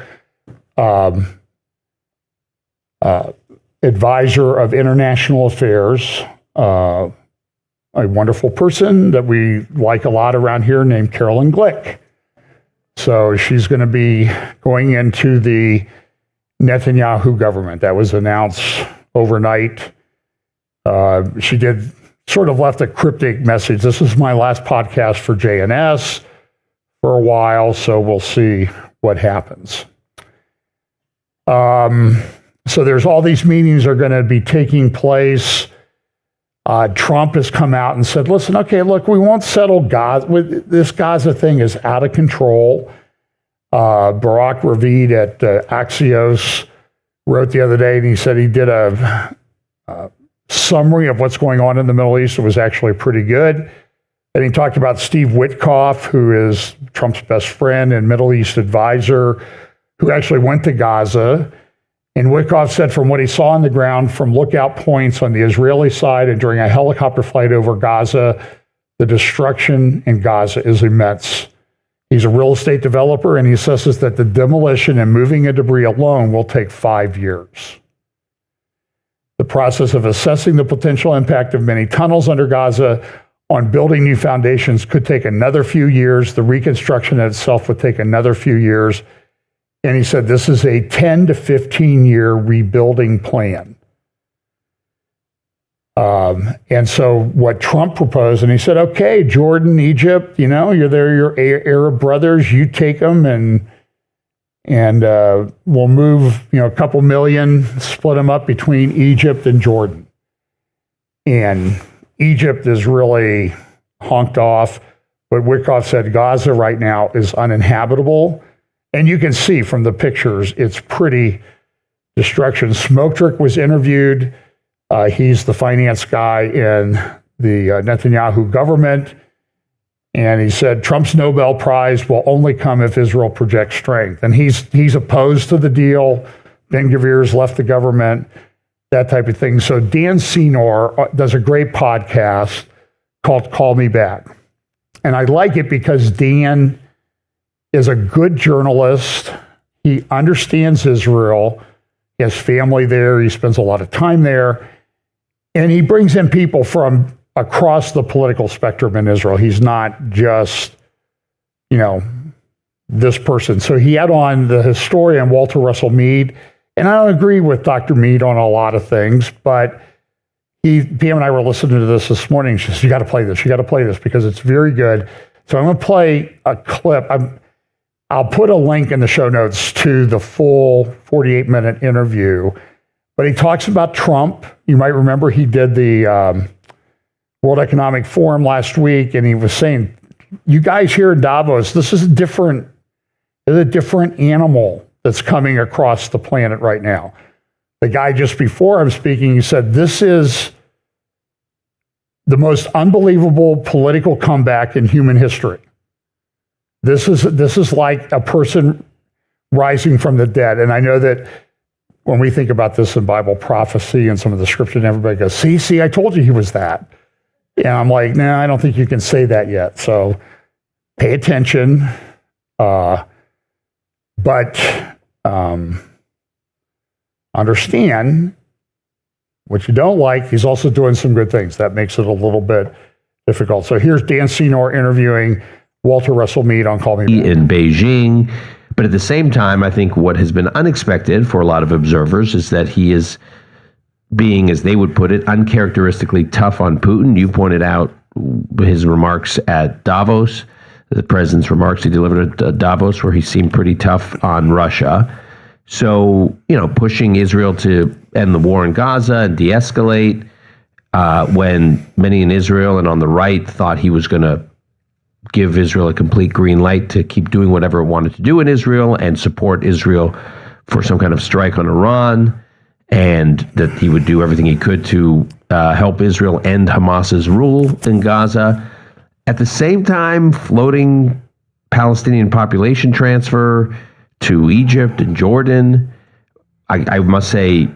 S1: advisor of international affairs, a wonderful person that we like a lot around here named Carolyn Glick. So she's going to be going into the Netanyahu government. That was announced overnight. She did sort of left a cryptic message. This is my last podcast for JNS for a while, so we'll see what happens. So there's all these meetings are going to be taking place. Trump has come out and said, listen, okay, look, we won't settle Gaza. This Gaza thing is out of control. Barak Ravid at Axios wrote the other day, and he said he did a summary of what's going on in the Middle East. It was actually pretty good. And he talked about Steve Witkoff, who is Trump's best friend and Middle East advisor, who actually went to Gaza. And Witkoff said from what he saw on the ground from lookout points on the Israeli side and during a helicopter flight over Gaza, the destruction in Gaza is immense. He's a real estate developer, and he assesses that the demolition and moving of debris alone will take 5 years. The process of assessing the potential impact of many tunnels under Gaza on building new foundations could take another few years. The reconstruction itself would take another few years. And he said this is a 10 to 15 year rebuilding plan. And so what Trump proposed, and he said, okay, Jordan, Egypt, you're there, your Arab brothers, you take them and we'll move, a couple million, split them up between Egypt and Jordan. And Egypt is really honked off, but Witkoff said Gaza right now is uninhabitable. And you can see from the pictures, it's pretty destruction. Smoktrick was interviewed. He's the finance guy in the Netanyahu government. And he said Trump's Nobel Prize will only come if Israel projects strength. And he's opposed to the deal. Ben-Gvir's left the government, that type of thing. So Dan Senor does a great podcast called Call Me Back. And I like it because Dan is a good journalist. He understands Israel. He has family there. He spends a lot of time there. And he brings in people from across the political spectrum in Israel. He's not just, this person. So he had on the historian Walter Russell Mead. And I don't agree with Dr. Mead on a lot of things, but Pam and I were listening to this morning. She says, you got to play this. You got to play this because it's very good. So I'm going to play a clip. I'll put a link in the show notes to the full 48-minute interview. But he talks about Trump. You might remember he did the World Economic Forum last week, and he was saying, you guys here in Davos, this is a different animal that's coming across the planet right now. The guy just before I'm speaking, he said, this is the most unbelievable political comeback in human history. This is like a person rising from the dead. And I know that when we think about this in Bible prophecy and some of the scripture, and everybody goes, see, I told you he was that. And I'm like, no, I don't think you can say that yet. So pay attention. But understand what you don't like. He's also doing some good things. That makes it a little bit difficult. So here's Dan Senor interviewing Walter Russell Mead on Call Me Back.
S5: In Beijing. But at the same time, I think what has been unexpected for a lot of observers is that he is being, as they would put it, uncharacteristically tough on Putin. You pointed out his remarks at Davos, the president's remarks he delivered at Davos, where he seemed pretty tough on Russia. So, pushing Israel to end the war in Gaza and de-escalate, when many in Israel and on the right thought he was going to give Israel a complete green light to keep doing whatever it wanted to do in Israel and support Israel for some kind of strike on Iran, and that he would do everything he could to help Israel end Hamas's rule in Gaza. At the same time, floating Palestinian population transfer to Egypt and Jordan. I must say,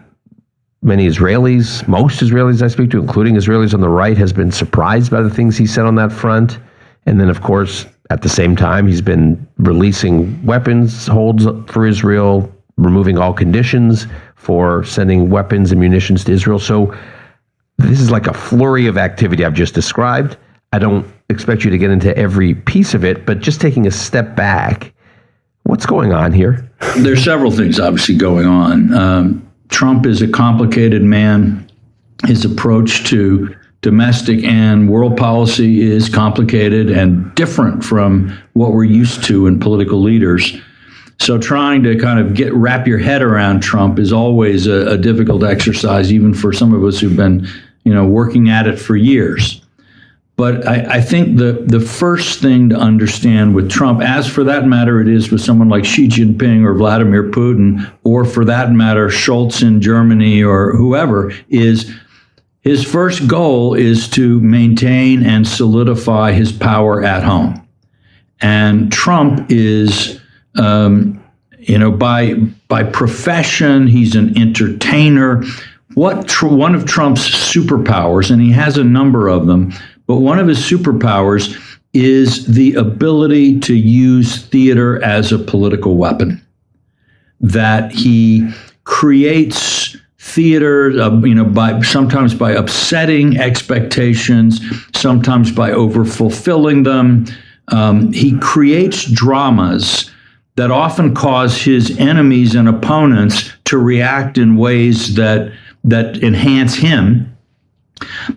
S5: most Israelis I speak to, including Israelis on the right, has been surprised by the things he said on that front. And then, of course, at the same time, he's been releasing weapons holds for Israel, removing all conditions for sending weapons and munitions to Israel. So this is like a flurry of activity I've just described. I don't expect you to get into every piece of it, but just taking a step back, what's going on here?
S6: There's several things obviously going on. Trump is a complicated man. His approach to domestic and world policy is complicated and different from what we're used to in political leaders. So trying to kind of wrap your head around Trump is always a difficult exercise, even for some of us who've been, working at it for years. But I think the first thing to understand with Trump, as for that matter it is with someone like Xi Jinping or Vladimir Putin, or for that matter Scholz in Germany or whoever, is his first goal is to maintain and solidify his power at home. And Trump is, by profession, he's an entertainer. One of Trump's superpowers, and he has a number of them, but one of his superpowers is the ability to use theater as a political weapon. That he creates theater, sometimes by upsetting expectations, sometimes by overfulfilling them. He creates dramas that often cause his enemies and opponents to react in ways that enhance him,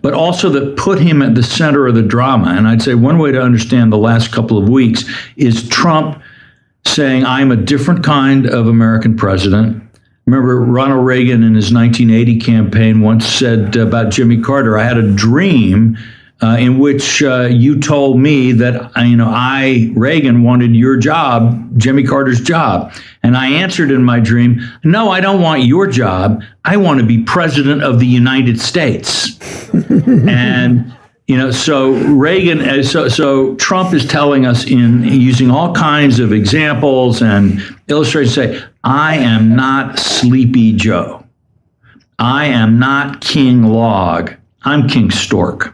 S6: but also that put him at the center of the drama. And I'd say one way to understand the last couple of weeks is Trump saying, I'm a different kind of American president. Remember, Ronald Reagan in his 1980 campaign once said about Jimmy Carter, I had a dream in which you told me that, Reagan, wanted your job, Jimmy Carter's job. And I answered in my dream, no, I don't want your job. I want to be president of the United States. And, so Reagan, so Trump is telling us in using all kinds of examples and illustrations, say, I am not Sleepy Joe. I am not King Log. I'm King Stork.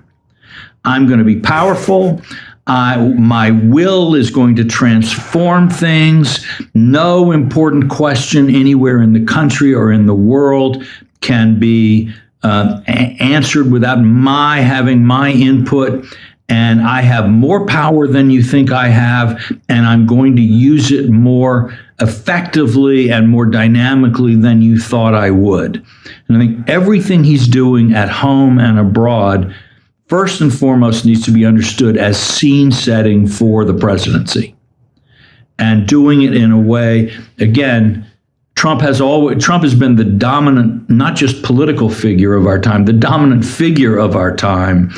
S6: I'm going to be powerful. My will is going to transform things. No important question anywhere in the country or in the world can be answered without my having my input. And I have more power than you think I have, and I'm going to use it more effectively and more dynamically than you thought I would. And I think everything he's doing at home and abroad, first and foremost, needs to be understood as scene setting for the presidency, and doing it in a way, again, Trump has been the dominant, not just political figure of our time, the dominant figure of our time,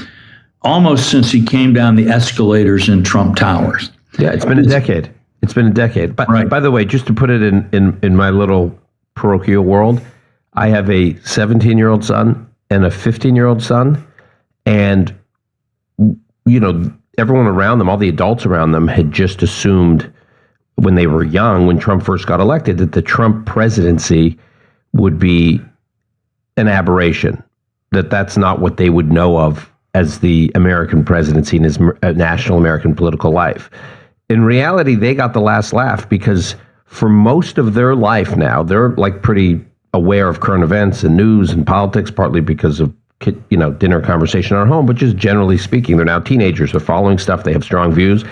S6: almost since he came down the escalators in Trump Towers.
S5: Yeah, it's been a decade. It's been a decade. But
S6: right.
S5: By the way, just to put it in my little parochial world, I have a 17-year-old son and a 15-year-old son. And, everyone around them, all the adults around them, had just assumed when they were young, when Trump first got elected, that the Trump presidency would be an aberration, that's not what they would know of as the American presidency in his national American political life. In reality, they got the last laugh because for most of their life now, they're like pretty aware of current events and news and politics, partly because of dinner conversation at home, but just generally speaking, they're now teenagers. They're following stuff. They have strong views.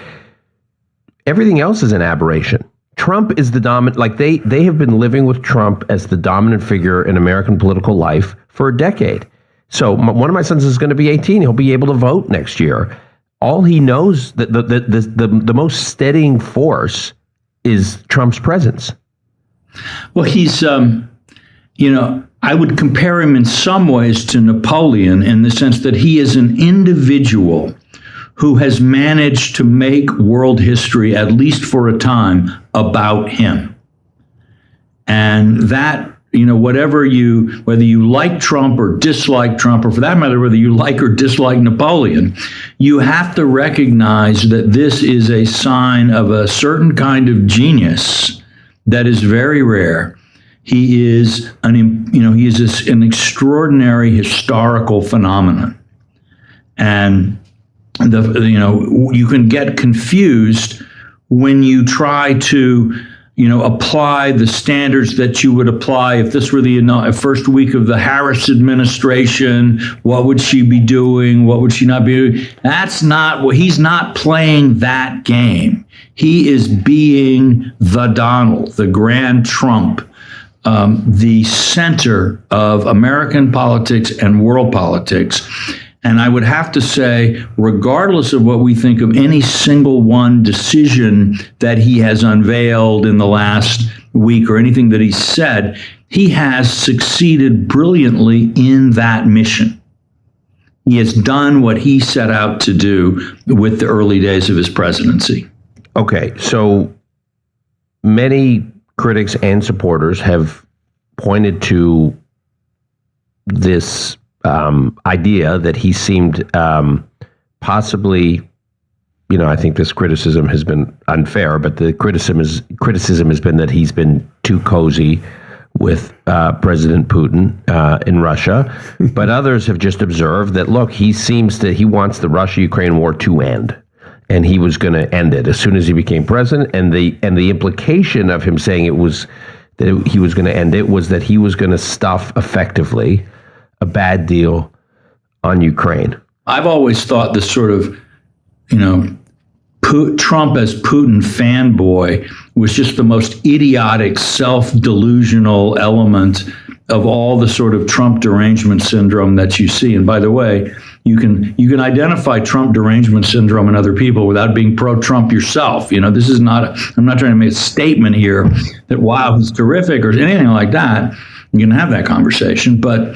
S5: Everything else is an aberration. Trump is the dominant, they have been living with Trump as the dominant figure in American political life for a decade. So one of my sons is going to be 18. He'll be able to vote next year. All he knows, that the most steadying force is Trump's presence.
S6: Well, he's, I would compare him in some ways to Napoleon in the sense that he is an individual who has managed to make world history, at least for a time, about him. And that, whether you like Trump or dislike Trump, or for that matter, whether you like or dislike Napoleon, you have to recognize that this is a sign of a certain kind of genius that is very rare. He is an extraordinary historical phenomenon. And you can get confused when you try to apply the standards that you would apply if this were the first week of the Harris administration. What would she be doing? What would she not be doing? That's not what he's not playing that game. He is being the Donald, the Grand Trump, the center of American politics and world politics. And I would have to say, regardless of what we think of any single one decision that he has unveiled in the last week or anything that he said, he has succeeded brilliantly in that mission. He has done what he set out to do with the early days of his presidency.
S5: Okay, so many critics and supporters have pointed to this idea that he seemed possibly, I think this criticism has been unfair, but the criticism has been that he's been too cozy with President Putin in Russia. But others have just observed that, look, he wants the Russia-Ukraine war to end. And he was going to end it as soon as he became president. And the implication of him saying he was going to end it was that he was going to stuff effectively a bad deal on Ukraine.
S6: I've always thought this sort of, Trump as Putin fanboy was just the most idiotic, self-delusional element of all the sort of Trump derangement syndrome that you see. And by the way, you can identify Trump derangement syndrome in other people without being pro-Trump yourself. This is not, I'm not trying to make a statement here that, wow, he's terrific or anything like that. You can have that conversation, but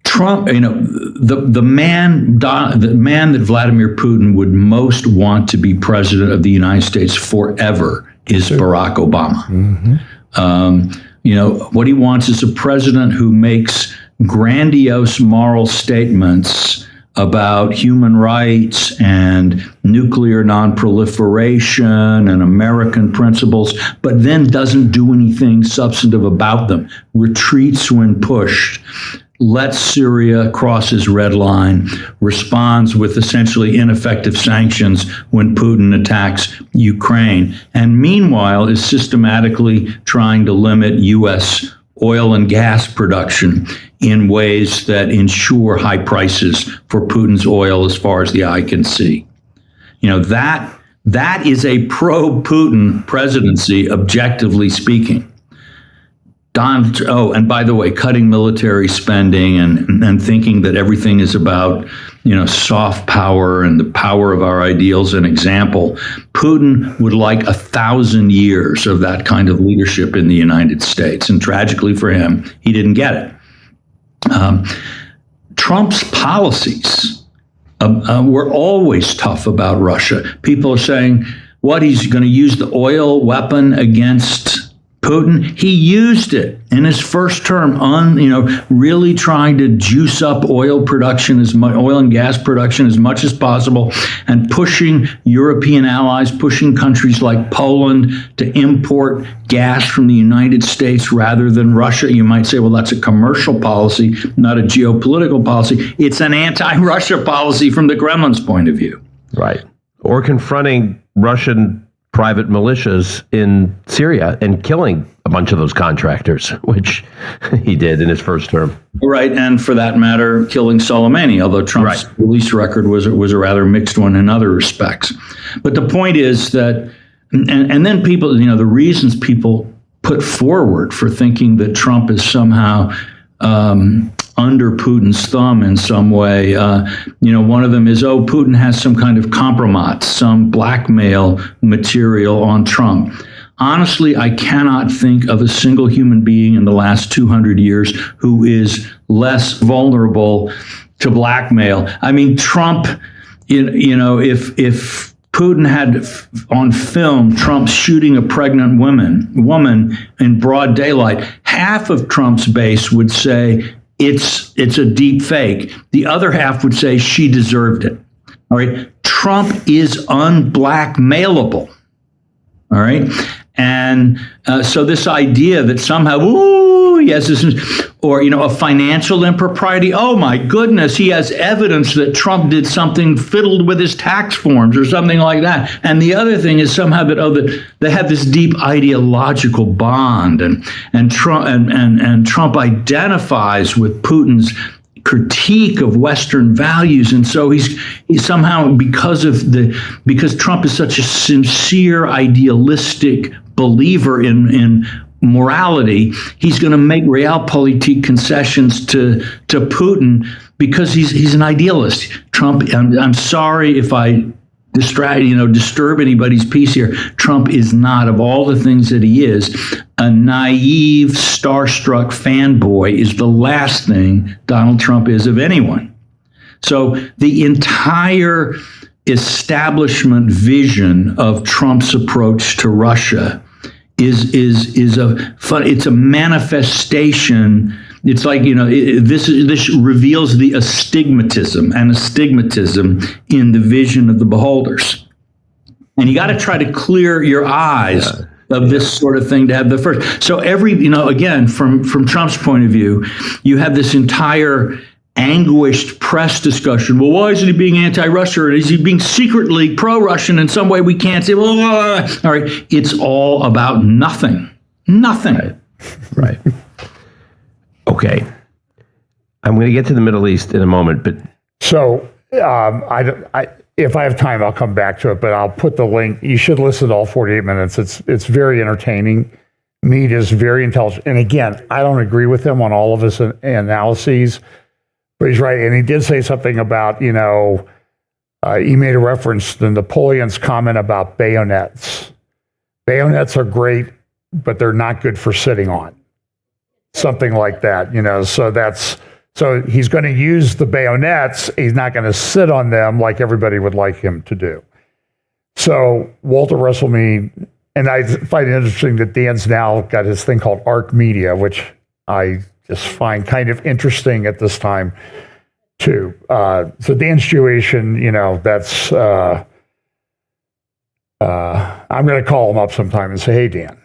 S6: Trump, the man that Vladimir Putin would most want to be president of the United States forever is Barack Obama. Mm-hmm. What he wants is a president who makes grandiose moral statements about human rights and nuclear nonproliferation and American principles, but then doesn't do anything substantive about them, retreats when pushed, lets Syria cross his red line, responds with essentially ineffective sanctions when Putin attacks Ukraine, and meanwhile is systematically trying to limit U.S. oil and gas production in ways that ensure high prices for Putin's oil as far as the eye can see. That is a pro-Putin presidency, objectively speaking. And by the way, cutting military spending and thinking that everything is about, soft power and the power of our ideals and example. Putin would like 1,000 years of that kind of leadership in the United States. And tragically for him, he didn't get it. Trump's policies were always tough about Russia. People are saying, he's going to use the oil weapon against Putin? He used it in his first term on, really trying to juice up oil and gas production as much as possible, and pushing European allies, pushing countries like Poland to import gas from the United States rather than Russia. You might say, well, that's a commercial policy, not a geopolitical policy. It's an anti-Russia policy from the Kremlin's point of view.
S5: Right. Or confronting Russian private militias in Syria and killing a bunch of those contractors, which he did in his first term.
S6: Right, and for that matter, killing Soleimani, although Trump's release record was a rather mixed one in other respects. But the point is that, and then people, the reasons people put forward for thinking that Trump is somehow under Putin's thumb in some way. One of them is, Putin has some kind of compromat, some blackmail material on Trump. Honestly, I cannot think of a single human being in the last 200 years who is less vulnerable to blackmail. I mean, Trump, if Putin had on film Trump shooting a pregnant woman in broad daylight, half of Trump's base would say it's a deep fake. The other half would say she deserved it. All right. Trump is unblackmailable. All right. And so this idea that somehow, yes, this is, or, a financial impropriety. Oh, my goodness, he has evidence that Trump did something, fiddled with his tax forms or something like that. And the other thing is somehow that they have this deep ideological bond, and Trump identifies with Putin's critique of Western values, and so he's somehow, because Trump is such a sincere, idealistic believer in morality, he's going to make realpolitik concessions to Putin because he's an idealist. Trump, I'm sorry if I disturb anybody's peace here. Trump is not, of all the things that he is, a naive, starstruck fanboy is the last thing Donald Trump is of anyone. So the entire establishment vision of Trump's approach to Russia it's a manifestation. It's like, this reveals the astigmatism in the vision of the beholders. And you got to try to clear your eyes of this sort of thing to have the first. So again, from Trump's point of view, you have this entire anguished press discussion. Well, why isn't he being anti-Russia? Or is he being secretly pro-Russian in some way we can't say? All right, it's all about nothing. Nothing.
S5: Right. Okay. I'm going to get to the Middle East in a moment, but
S1: So if I have time, I'll come back to it, but I'll put the link. You should listen to all 48 minutes. It's very entertaining. Mead is very intelligent. And again, I don't agree with him on all of his analyses, but he's right. And he did say something about, he made a reference to Napoleon's comment about bayonets. Bayonets are great, but they're not good for sitting on. Something like that, so he's going to use the bayonets. He's not going to sit on them like everybody would like him to do. So Walter Russell Mead, and I find it interesting that Dan's now got his thing called ARC Media, which I just find kind of interesting at this time too. So Dan's Jewish, and that's I'm going to call him up sometime and say, hey Dan,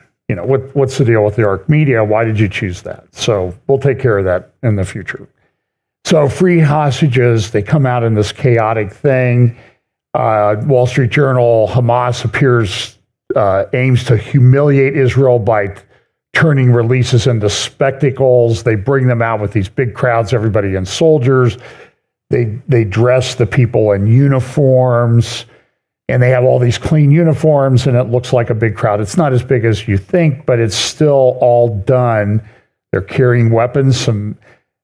S1: what's the deal with the ARC Media? Why did you choose that? So we'll take care of that in the future. So free hostages, they come out in this chaotic thing. Wall Street Journal, Hamas aims to humiliate Israel by turning releases into spectacles. They bring them out with these big crowds, everybody in soldiers. They dress the people in uniforms, and they have all these clean uniforms, and it looks like a big crowd. It's not as big as you think, but it's still all done. They're carrying weapons.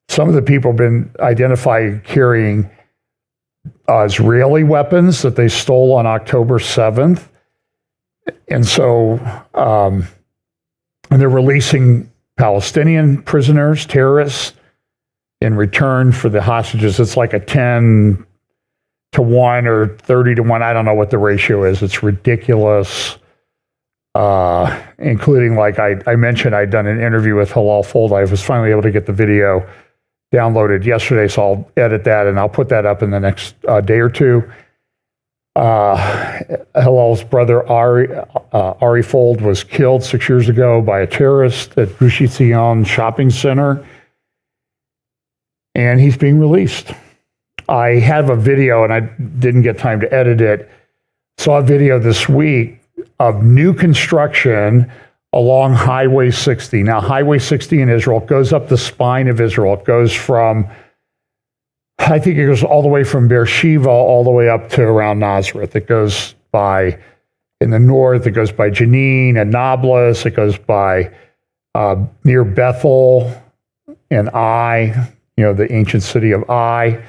S1: Some of the people have been identified carrying Israeli weapons that they stole on October 7th. And so, and they're releasing Palestinian prisoners, terrorists, in return for the hostages. It's like a 10 to 1 or 30 to 1. I don't know what the ratio is. It's ridiculous. Including, like I mentioned, I'd done an interview with Halal Fold. I was finally able to get the video downloaded yesterday, so I'll edit that and I'll put that up in the next day or two. Halal's brother, Ari Fold, was killed 6 years ago by a terrorist at Gush Etzion shopping center, and he's being released. I have a video, and I didn't get time to edit it. Saw a video this week of new construction along Highway 60. Now, Highway 60 in Israel goes up the spine of Israel. It goes from, I think it goes all the way from Beersheba all the way up to around Nazareth. It goes by, in the north, it goes by Jenin and Nablus. It goes by near Bethel and Ai, the ancient city of Ai,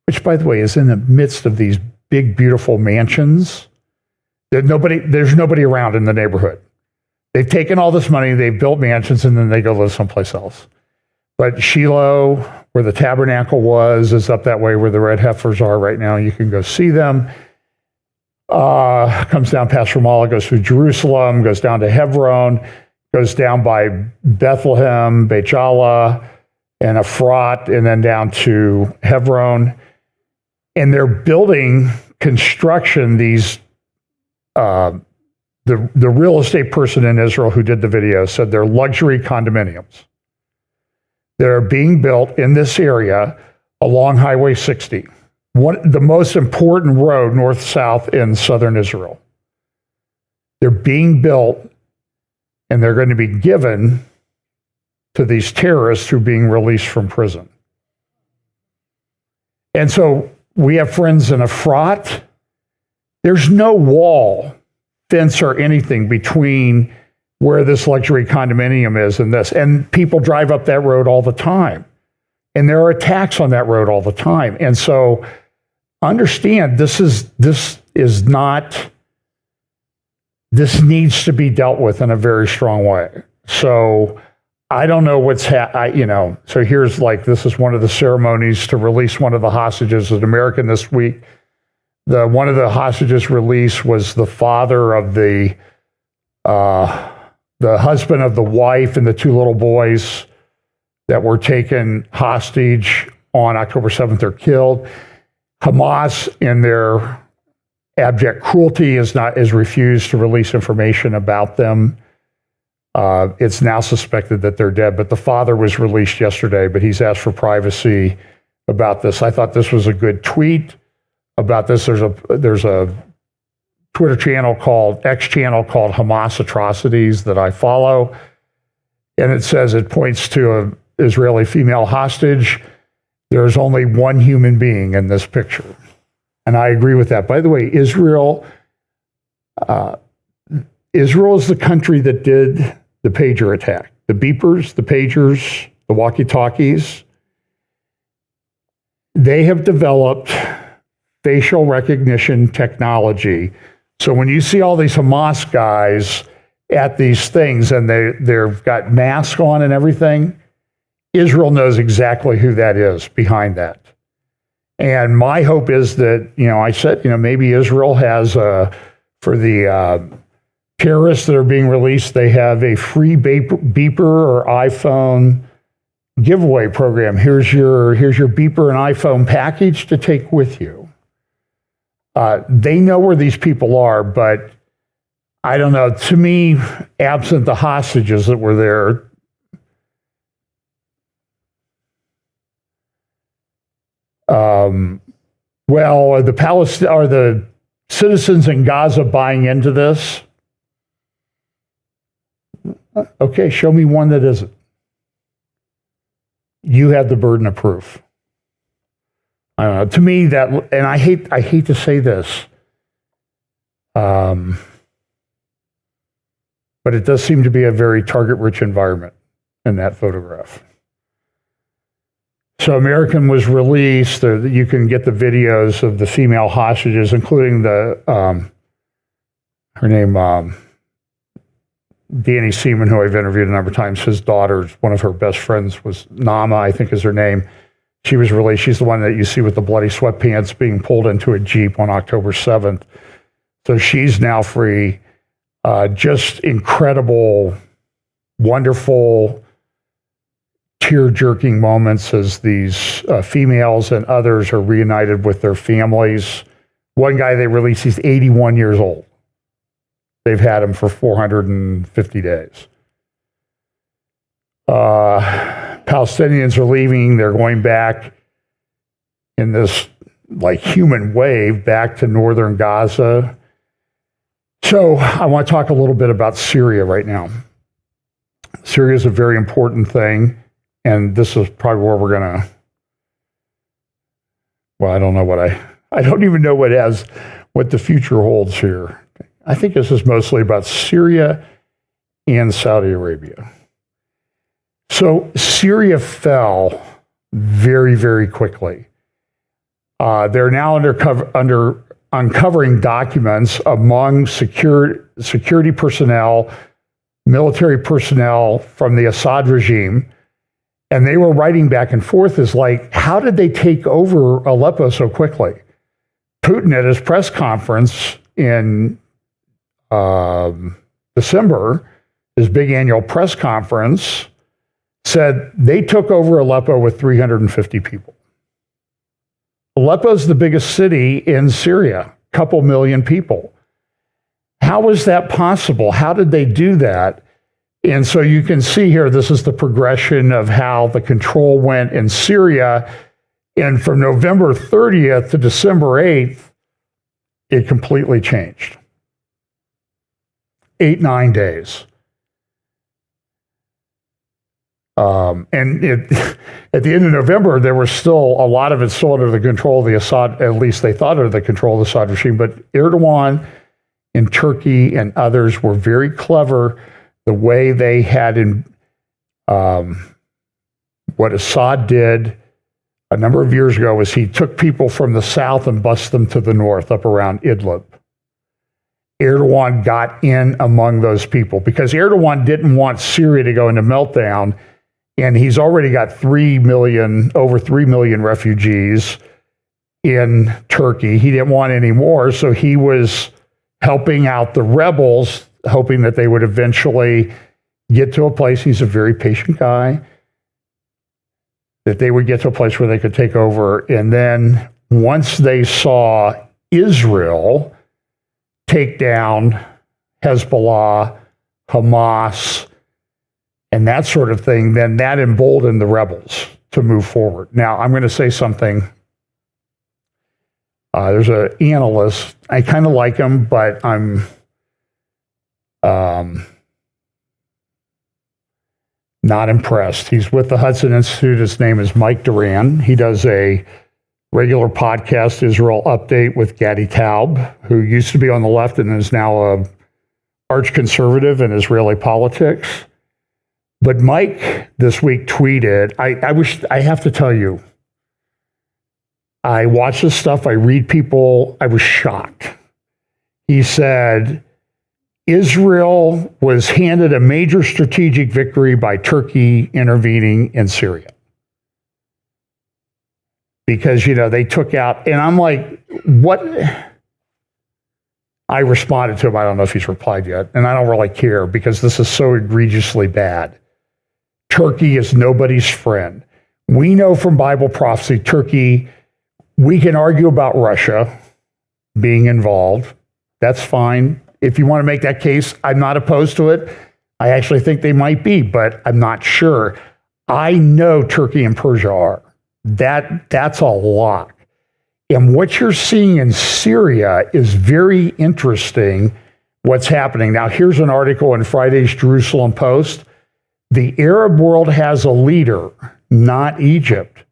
S1: which, by the way, is in the midst of these big, beautiful mansions. There's nobody around in the neighborhood. They've taken all this money, they've built mansions, and then they go live someplace else. But Shiloh, where the tabernacle was, is up that way where the red heifers are right now. You can go see them. Comes down past Ramallah, goes through Jerusalem, goes down to Hebron, goes down by Bethlehem, Beit Jala, and Ephrat, and then down to Hebron. And they're building construction, these, the real estate person in Israel who did the video said they're luxury condominiums. They're being built in this area along Highway 60, the most important road north-south in southern Israel. They're being built, and they're going to be given to these terrorists who are being released from prison. And so we have friends in Ephrat. There's no wall, fence, or anything between where this luxury condominium is and this. And people drive up that road all the time. And there are attacks on that road all the time. And so understand this needs to be dealt with in a very strong way. So I don't know what's so here's this is one of the ceremonies to release one of the hostages, an American this week. One of the hostages released was the father of the husband of the wife and the two little boys that were taken hostage on October 7th are killed. Hamas, in their abject cruelty, has refused to release information about them. It's now suspected that they're dead, but the father was released yesterday, but he's asked for privacy about this. I thought this was a good tweet about this. There's a Twitter channel X channel called Hamas Atrocities that I follow. And it says it points to an Israeli female hostage. There's only one human being in this picture. And I agree with that. By the way, Israel is the country that did the pager attack. The beepers, the pagers, the walkie-talkies. They have developed facial recognition technology. So when you see all these Hamas guys at these things and they've got masks on and everything, Israel knows exactly who that is behind that. And my hope is that, I said, maybe Israel has, for the terrorists that are being released, they have a free beeper or iPhone giveaway program. Here's your beeper and iPhone package to take with you. They know where these people are, but I don't know. To me, absent the hostages that were there, are the citizens in Gaza buying into this? Okay, show me one that isn't. You have the burden of proof. I don't know. To me, and I hate to say this, but it does seem to be a very target-rich environment in that photograph. So American was released. You can get the videos of the female hostages, including her name, Danny Seaman, who I've interviewed a number of times. His daughter, one of her best friends, was Nama, I think is her name. She was released. She's the one that you see with the bloody sweatpants being pulled into a Jeep on October 7th. So she's now free. Just incredible, wonderful, tear-jerking moments as these females and others are reunited with their families. One guy they released, he's 81 years old. They've had him for 450 days. Palestinians are leaving. They're going back in this human wave back to northern Gaza. So I want to talk a little bit about Syria right now. Syria is a very important thing, and this is probably where we're going to, I don't know I don't even know what the future holds here. I think this is mostly about Syria and Saudi Arabia. So Syria fell very, very quickly. They're now uncovering documents among security personnel, military personnel from the Assad regime, And they were writing back and forth is like, how did they take over Aleppo so quickly? Putin at his press conference in December, his big annual press conference, said they took over Aleppo with 350 people. Aleppo's the biggest city in Syria, a couple million people. How was that possible? How did they do that? And so you can see here, this is the progression of how the control went in Syria. And from November 30th to December 8th, it completely changed. 8-9 days. And at the end of November, there was still a lot of it still under the control of the Assad, at least they thought under the control of the Assad regime. But Erdogan in Turkey and others were very clever. The way they had what Assad did a number of years ago was he took people from the south and bused them to the north, up around Idlib. Erdogan got in among those people because Erdogan didn't want Syria to go into meltdown, and he's already got over 3 million refugees in Turkey. He didn't want any more, so he was helping out the rebels, hoping that they would eventually get to a place. He's a very patient guy. That they would get to a place where they could take over. And then once they saw Israel take down Hezbollah, Hamas, and that sort of thing, then that emboldened the rebels to move forward. Now, I'm going to say something. There's an analyst. I kind of like him, but I'm not impressed. He's with the Hudson Institute. His name is Mike Duran. He does a regular podcast, Israel Update, with Gadi Taub, who used to be on the left and is now a arch conservative in Israeli politics. But Mike this week tweeted, I have to tell you, I watch this stuff, I read people, I was shocked. He said, Israel was handed a major strategic victory by Turkey intervening in Syria. Because, they took out, and I'm like, what? I responded to him. I don't know if he's replied yet, and I don't really care because this is so egregiously bad. Turkey is nobody's friend. We know from Bible prophecy, Turkey, we can argue about Russia being involved. That's fine. If you want to make that case, I'm not opposed to it. I actually think they might be, but I'm not sure. I know Turkey and Persia are. That's a lock. And what you're seeing in Syria is very interesting, what's happening. Now, here's an article in Friday's Jerusalem Post. The Arab world has a leader, not Egypt.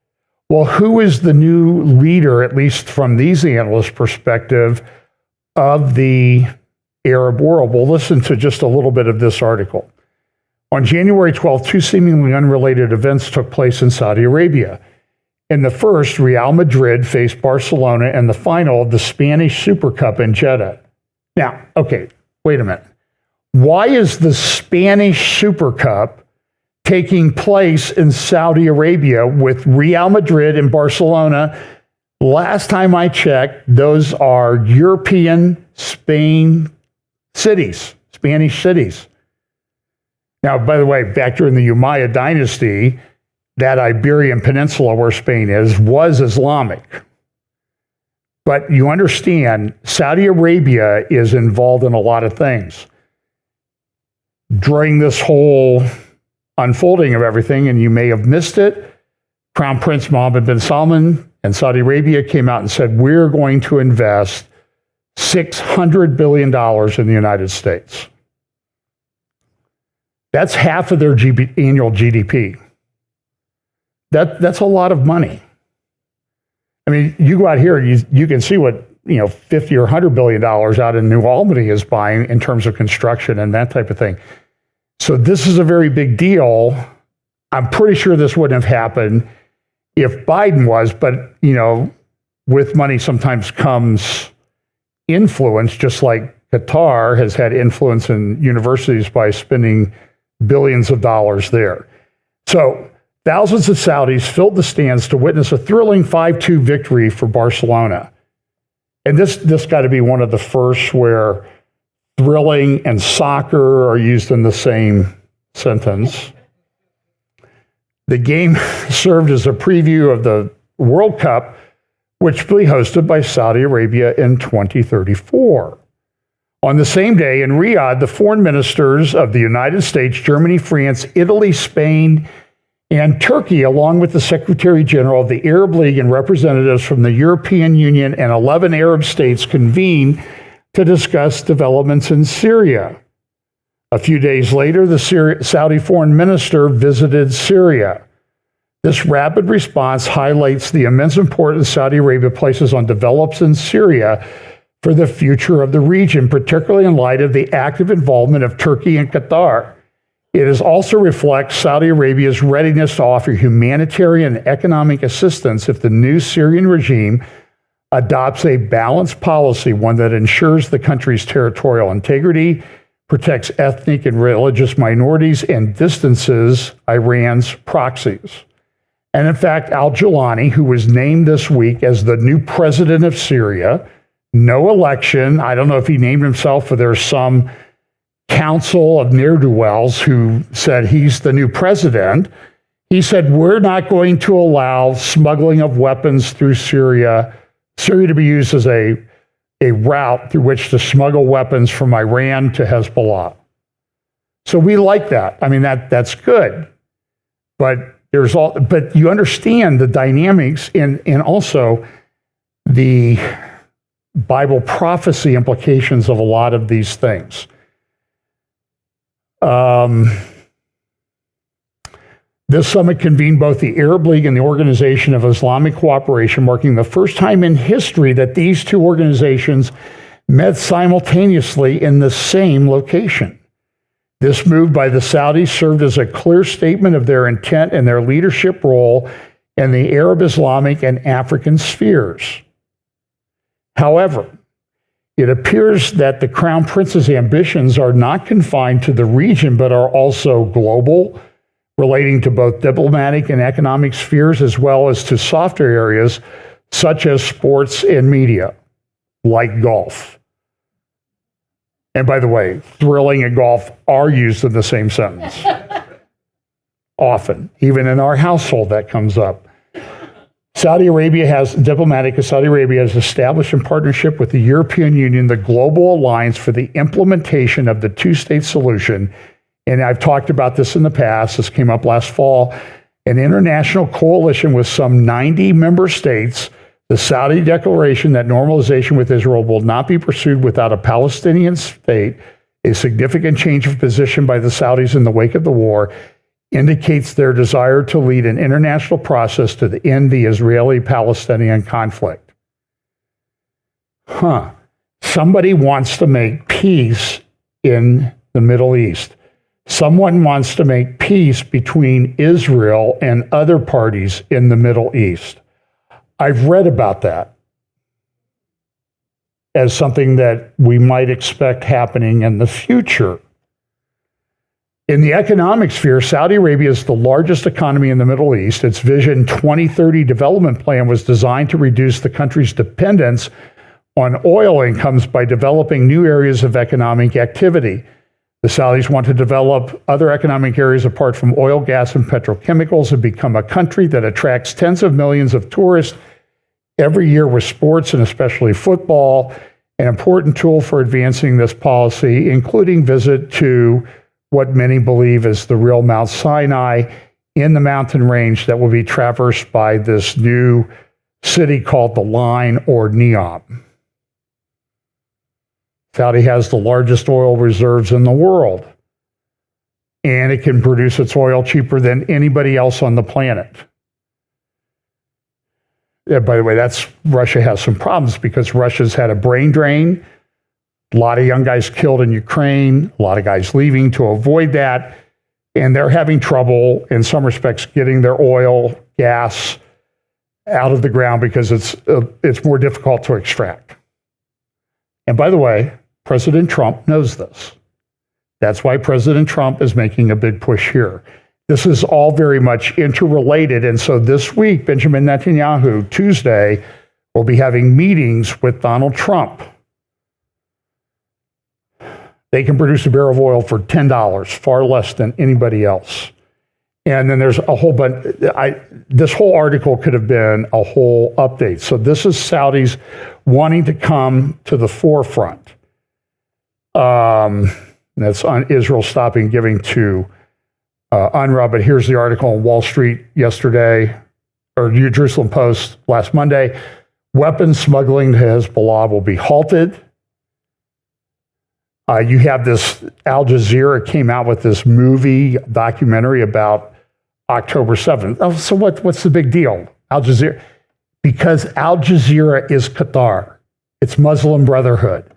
S1: Well, who is the new leader, at least from these analysts' perspective, of the Arab world? Well, listen to just a little bit of this article. On January 12th, two seemingly unrelated events took place in Saudi Arabia. In the first, Real Madrid faced Barcelona in the final of the Spanish Super Cup in Jeddah. Now, okay, wait a minute. Why is the Spanish Super Cup taking place in Saudi Arabia with Real Madrid and Barcelona? Last time I checked, those are European Spanish cities. Now, by the way, back during the Umayyad dynasty, that Iberian Peninsula where Spain is was Islamic. But you understand, Saudi Arabia is involved in a lot of things. During this whole unfolding of everything, and you may have missed it, Crown Prince Mohammed bin Salman and Saudi Arabia came out and said, we're going to invest $600 billion in the United States. That's half of their annual GDP. That's a lot of money. I mean, you go out here, you can see what, $50 or $100 billion out in New Albany is buying in terms of construction and that type of thing. So this is a very big deal. I'm pretty sure this wouldn't have happened if Biden was, but, with money sometimes comes influence, just like Qatar has had influence in universities by spending billions of dollars there. So Thousands of Saudis filled the stands to witness a thrilling 5-2 victory for Barcelona. And this got to be one of the first where thrilling and soccer are used in the same sentence. The game served as a preview of the World Cup, which will be hosted by Saudi Arabia in 2034. On the same day in Riyadh, the foreign ministers of the United States, Germany, France, Italy, Spain, and Turkey, along with the Secretary General of the Arab League and representatives from the European Union and 11 Arab states, convened to discuss developments in Syria. A few days later, the Saudi foreign minister visited Syria. This rapid response highlights the immense importance Saudi Arabia places on developments in Syria for the future of the region, particularly in light of the active involvement of Turkey and Qatar. It also reflects Saudi Arabia's readiness to offer humanitarian and economic assistance if the new Syrian regime adopts a balanced policy, one that ensures the country's territorial integrity, protects ethnic and religious minorities, and distances Iran's proxies. And in fact, al-Jilani, who was named this week as the new president of Syria, no election, I don't know if he named himself or there's some council of ne'er-do-wells who said he's the new president. He said, we're not going to allow smuggling of weapons through Syria to be used as a route through which to smuggle weapons from Iran to Hezbollah. So we like that. I mean, that's good. But you understand the dynamics and also the Bible prophecy implications of a lot of these things. This summit convened both the Arab League and the Organization of Islamic Cooperation, marking the first time in history that these two organizations met simultaneously in the same location. This move by the Saudis served as a clear statement of their intent and their leadership role in the Arab, Islamic, and African spheres. However, it appears that the Crown Prince's ambitions are not confined to the region, but are also global, relating to both diplomatic and economic spheres, as well as to softer areas such as sports and media, like golf. And by the way, thrilling and golf are used in the same sentence. Often, even in our household, that comes up. Saudi Arabia has established in partnership with the European Union the Global Alliance for the Implementation of the Two-State Solution. And I've talked about this in the past. This came up last fall. An international coalition with some 90 member states. The Saudi declaration that normalization with Israel will not be pursued without a Palestinian state, a significant change of position by the Saudis in the wake of the war, indicates their desire to lead an international process to end the Israeli-Palestinian conflict. Somebody wants to make peace in the Middle East. Someone wants to make peace between Israel and other parties in the Middle East. I've read about that as something that we might expect happening in the future. In the economic sphere, Saudi Arabia is the largest economy in the Middle East. Its Vision 2030 development plan was designed to reduce the country's dependence on oil incomes by developing new areas of economic activity. The Saudis want to develop other economic areas apart from oil, gas, and petrochemicals and become a country that attracts tens of millions of tourists every year with sports and especially football, an important tool for advancing this policy, including visit to what many believe is the real Mount Sinai in the mountain range that will be traversed by this new city called the Line or Neom. Saudi has the largest oil reserves in the world, and it can produce its oil cheaper than anybody else on the planet. Yeah, by the way, Russia has some problems because Russia's had a brain drain. A lot of young guys killed in Ukraine, a lot of guys leaving to avoid that, and they're having trouble in some respects getting their oil, gas out of the ground because it's more difficult to extract. And by the way, President Trump knows this. That's why President Trump is making a big push here. This is all very much interrelated. And so this week, Benjamin Netanyahu, Tuesday, will be having meetings with Donald Trump. They can produce a barrel of oil for $10, far less than anybody else. And then there's a whole bunch. This whole article could have been a whole update. So this is Saudis wanting to come to the forefront. That's on Israel stopping giving to UNRWA. But here's the article on Wall Street yesterday, or Jerusalem Post last Monday. Weapons smuggling to Hezbollah will be halted. You have this, Al Jazeera came out with this movie documentary about October 7th. Oh, so what's the big deal? Al Jazeera, because Al Jazeera is Qatar. It's Muslim Brotherhood.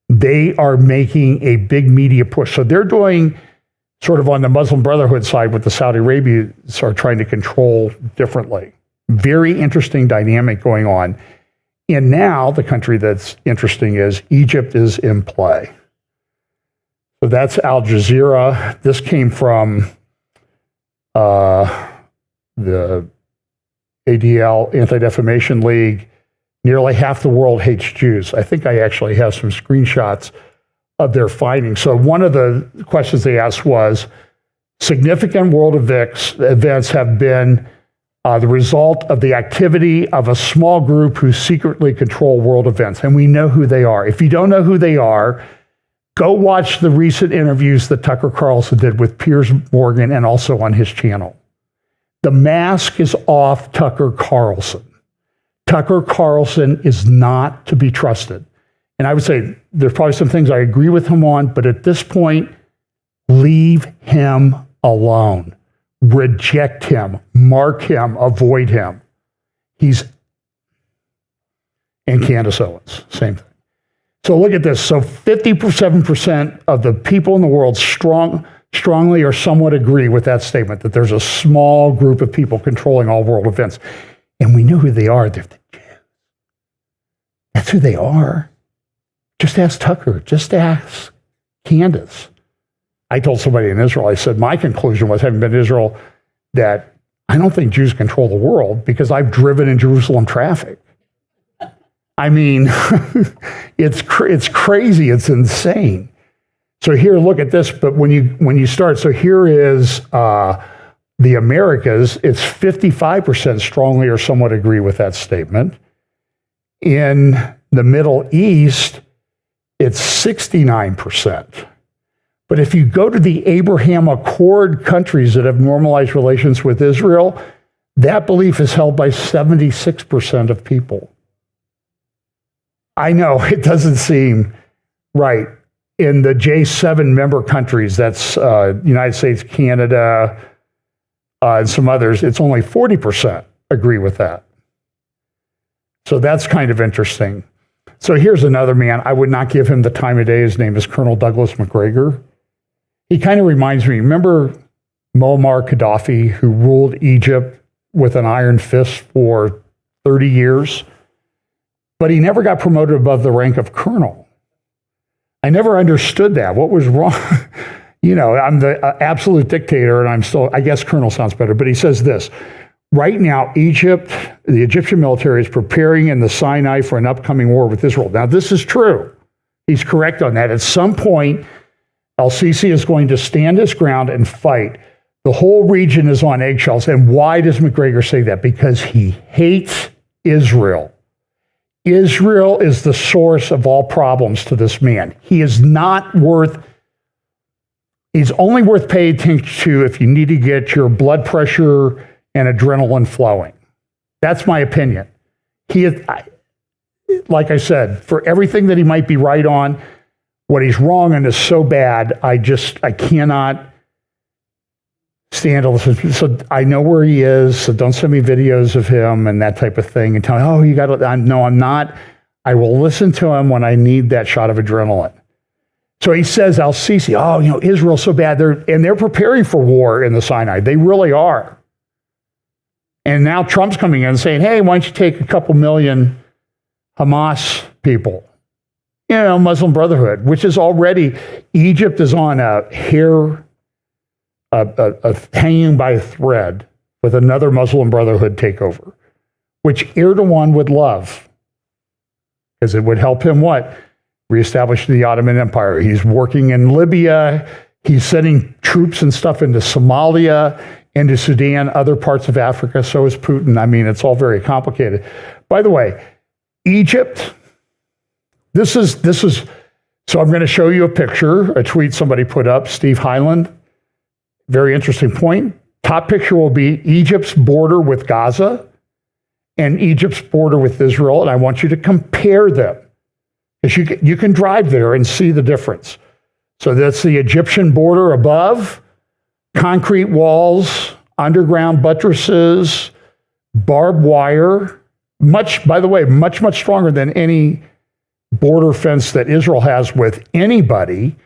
S1: They are making a big media push. So they're doing sort of on the Muslim Brotherhood side what the Saudi Arabians are trying to control differently. Very interesting dynamic going on. And now the country that's interesting is Egypt is in play. So that's Al Jazeera. This came from the ADL, Anti-Defamation League. Nearly half the world hates Jews. I think I actually have some screenshots of their findings. So one of the questions they asked was, significant world events have been the result of the activity of a small group who secretly control world events. And we know who they are. If you don't know who they are, go watch the recent interviews that Tucker Carlson did with Piers Morgan and also on his channel. The mask is off Tucker Carlson. Tucker Carlson is not to be trusted. And I would say there's probably some things I agree with him on, but at this point, leave him alone. Reject him, mark him, avoid him. And Candace Owens, same thing. So look at this. So 57% of the people in the world strongly or somewhat agree with that statement, that there's a small group of people controlling all world events. And we know who they are. They're the Jews. That's who they are. Just ask Tucker. Just ask Candace. I told somebody in Israel, I said, my conclusion was, having been to Israel, that I don't think Jews control the world because I've driven in Jerusalem traffic. I mean, it's crazy. It's insane. So here, look at this. But when you start, so here is the Americas. It's 55% strongly or somewhat agree with that statement. In the Middle East, it's 69%. But if you go to the Abraham Accord countries that have normalized relations with Israel, that belief is held by 76% of people. I know it doesn't seem right. In the J7 member countries, that's United States, Canada, and some others, it's only 40% agree with that. So that's kind of interesting. So here's another man. I would not give him the time of day. His name is Colonel Douglas McGregor. He kind of reminds me, remember Muammar Gaddafi, who ruled Egypt with an iron fist for 30 years? But he never got promoted above the rank of colonel. I never understood that. What was wrong? You know, I'm the absolute dictator, and I'm still, I guess colonel sounds better, but he says this. Right now, Egypt, the Egyptian military is preparing in the Sinai for an upcoming war with Israel. Now, this is true. He's correct on that. At some point, El-Sisi is going to stand his ground and fight. The whole region is on eggshells. And why does McGregor say that? Because he hates Israel. Israel is the source of all problems to this man. He is not worth, he's only worth paying attention to if you need to get your blood pressure and adrenaline flowing. That's my opinion. He is, like I said, for everything that he might be right on, what he's wrong on is so bad, I cannot stand to listen. So I know where he is, so don't send me videos of him and that type of thing and tell me, oh, you got to, no, I'm not. I will listen to him when I need that shot of adrenaline. So he says, El-Sisi, oh, you know, Israel's so bad. They're preparing for war in the Sinai. They really are. And now Trump's coming in and saying, hey, why don't you take a couple million Hamas people? You know, Muslim Brotherhood, which is already, Egypt is on a hair hanging by a thread with another Muslim Brotherhood takeover, which Erdogan would love, because it would help him what? Reestablish the Ottoman Empire. He's working in Libya. He's sending troops and stuff into Somalia, into Sudan, other parts of Africa. So is Putin. I mean, it's all very complicated. By the way, Egypt, this is, so I'm going to show you a picture, a tweet somebody put up, Steve Hyland. Very interesting point. Top picture will be Egypt's border with Gaza and Egypt's border with Israel. And I want you to compare them, because you can drive there and see the difference. So that's the Egyptian border above, concrete walls, underground buttresses, barbed wire, by the way, much stronger than any border fence that Israel has with anybody.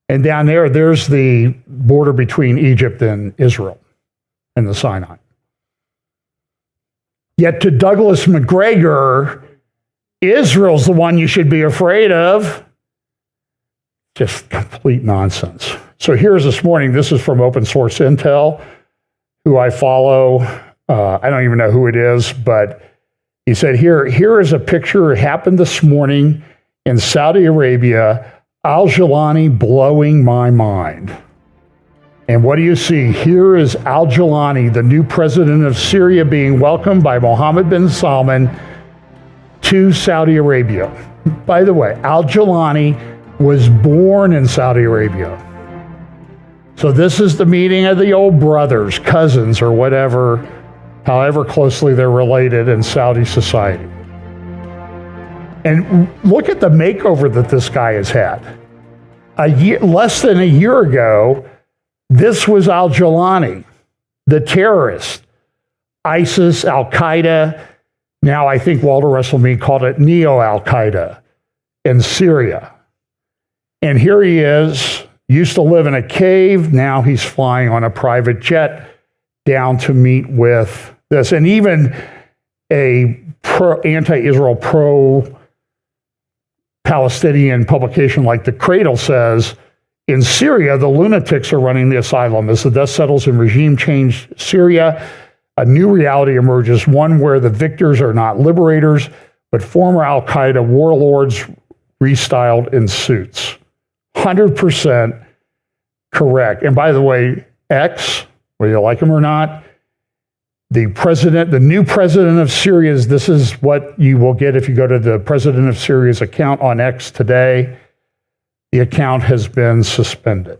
S1: And down there's the border between Egypt and Israel and the Sinai. Yet to Douglas McGregor, Israel's the one you should be afraid of. Just complete nonsense. So here's this morning. This is from Open Source Intel, who I follow. I don't even know who it is, but he said, here is a picture. It happened this morning in Saudi Arabia. Al-Jilani blowing my mind. And what do you see? Here is Al-Jilani, the new president of Syria, being welcomed by Mohammed bin Salman to Saudi Arabia. By the way, Al-Jilani was born in Saudi Arabia. So this is the meeting of the old brothers, cousins, or whatever, however closely they're related in Saudi society. And look at the makeover that this guy has had. Less than a year ago, this was Al-Jilani, the terrorist. ISIS, Al-Qaeda, now I think Walter Russell Mead called it Neo-Al-Qaeda in Syria. And here he is, used to live in a cave, now he's flying on a private jet down to meet with this. And even a anti-Israel, pro-Palestinian publication like The Cradle says, in Syria, the lunatics are running the asylum. As the dust settles in regime-changed Syria, a new reality emerges, one where the victors are not liberators, but former Al-Qaeda warlords restyled in suits. 100% correct. And by the way, X, whether you like him or not, the new president of Syria, this is what you will get if you go to the president of Syria's account on X today. The account has been suspended.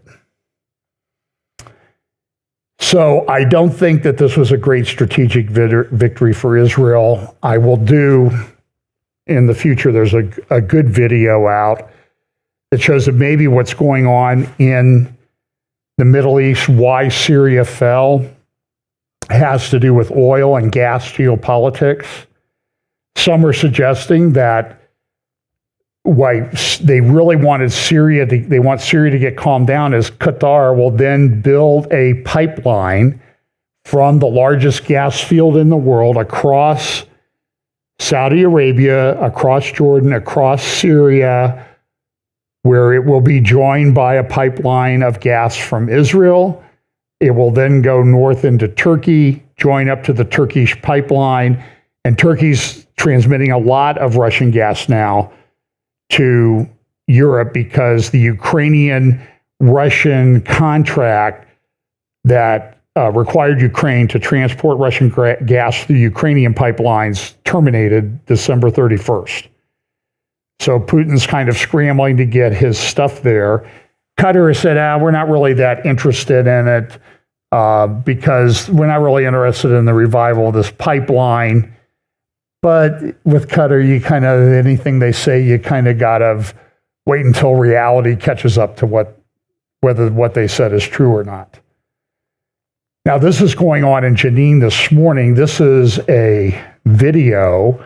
S1: So I don't think that this was a great strategic victory for Israel. I will do in the future, there's a good video out that shows that maybe what's going on in the Middle East, why Syria fell, has to do with oil and gas geopolitics. Some are suggesting that why they really wanted Syria they want Syria to get calmed down is Qatar will then build a pipeline from the largest gas field in the world across Saudi Arabia, across Jordan, across Syria, where it will be joined by a pipeline of gas from Israel. It will then go north into Turkey, join up to the Turkish pipeline, and Turkey's transmitting a lot of Russian gas now to Europe because the Ukrainian-Russian contract that required Ukraine to transport Russian gas through Ukrainian pipelines terminated December 31st. So Putin's kind of scrambling to get his stuff there. Qatar said, we're not really that interested in it because we're not really interested in the revival of this pipeline. But with Qatar, you kind of, anything they say, you kind of got to wait until reality catches up to whether what they said is true or not. Now, this is going on in Jenin this morning. This is a video.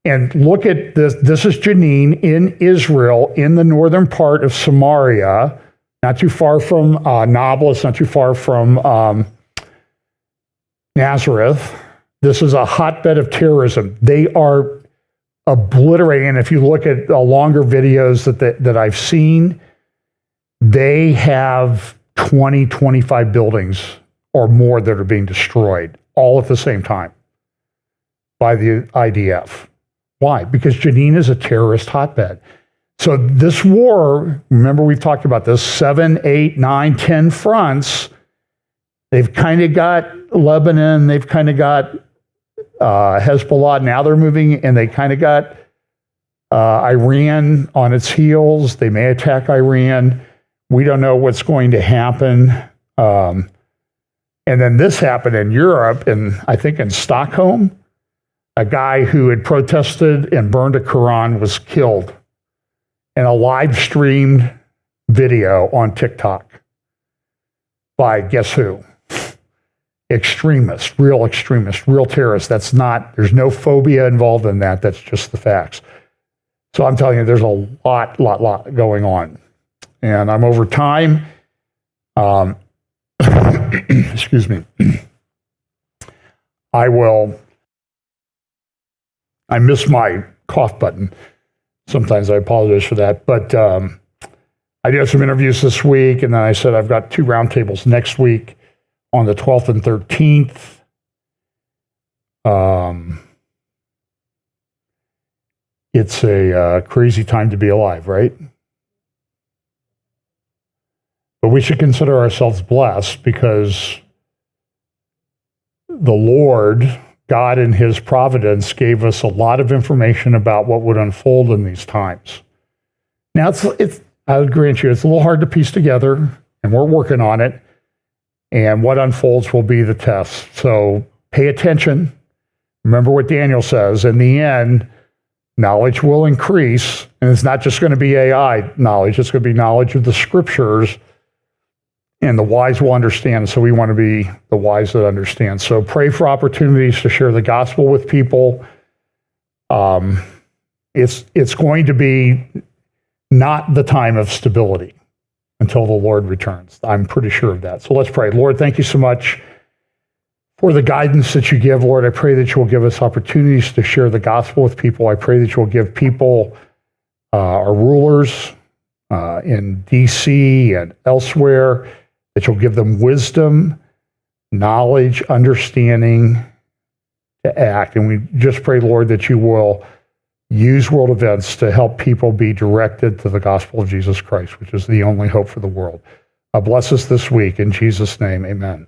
S1: And look at this. This is Jenin in Israel, in the northern part of Samaria, not too far from Nablus, not too far from Nazareth. This is a hotbed of terrorism. They are obliterating. And if you look at the longer videos that I've seen, they have 20, 25 buildings or more that are being destroyed all at the same time by the IDF. Why? Because Jenin is a terrorist hotbed. So this war, remember we've talked about this, 7, 8, 9, 10 fronts. They've kind of got Lebanon, they've kind of got Hezbollah. Now they're moving, and they kind of got Iran on its heels. They may attack Iran. We don't know what's going to happen. And then this happened in Europe, and I think in Stockholm, a guy who had protested and burned a Quran was killed in a live streamed video on TikTok by guess who? Extremists, real terrorists. There's no phobia involved in that. That's just the facts. So I'm telling you, there's a lot going on. And I'm over time. Excuse me. I miss my cough button. Sometimes I apologize for that. But I did some interviews this week, and then I said I've got 2 roundtables next week on the 12th and 13th. It's a crazy time to be alive, right? But we should consider ourselves blessed because the Lord, God in his providence, gave us a lot of information about what would unfold in these times. Now, I would grant you, it's a little hard to piece together, and we're working on it. And what unfolds will be the test. So pay attention. Remember what Daniel says. In the end, knowledge will increase. And it's not just going to be AI knowledge. It's going to be knowledge of the scriptures. And the wise will understand. So we want to be the wise that understand. So pray for opportunities to share the gospel with people. It's going to be not the time of stability until the Lord returns. I'm pretty sure of that. So let's pray. Lord, thank you so much for the guidance that you give. Lord, I pray that you will give us opportunities to share the gospel with people. I pray that you will give people, our rulers in D.C. and elsewhere, that you'll give them wisdom, knowledge, understanding to act. And we just pray, Lord, that you will use world events to help people be directed to the gospel of Jesus Christ, which is the only hope for the world. Bless us this week. In Jesus' name, amen.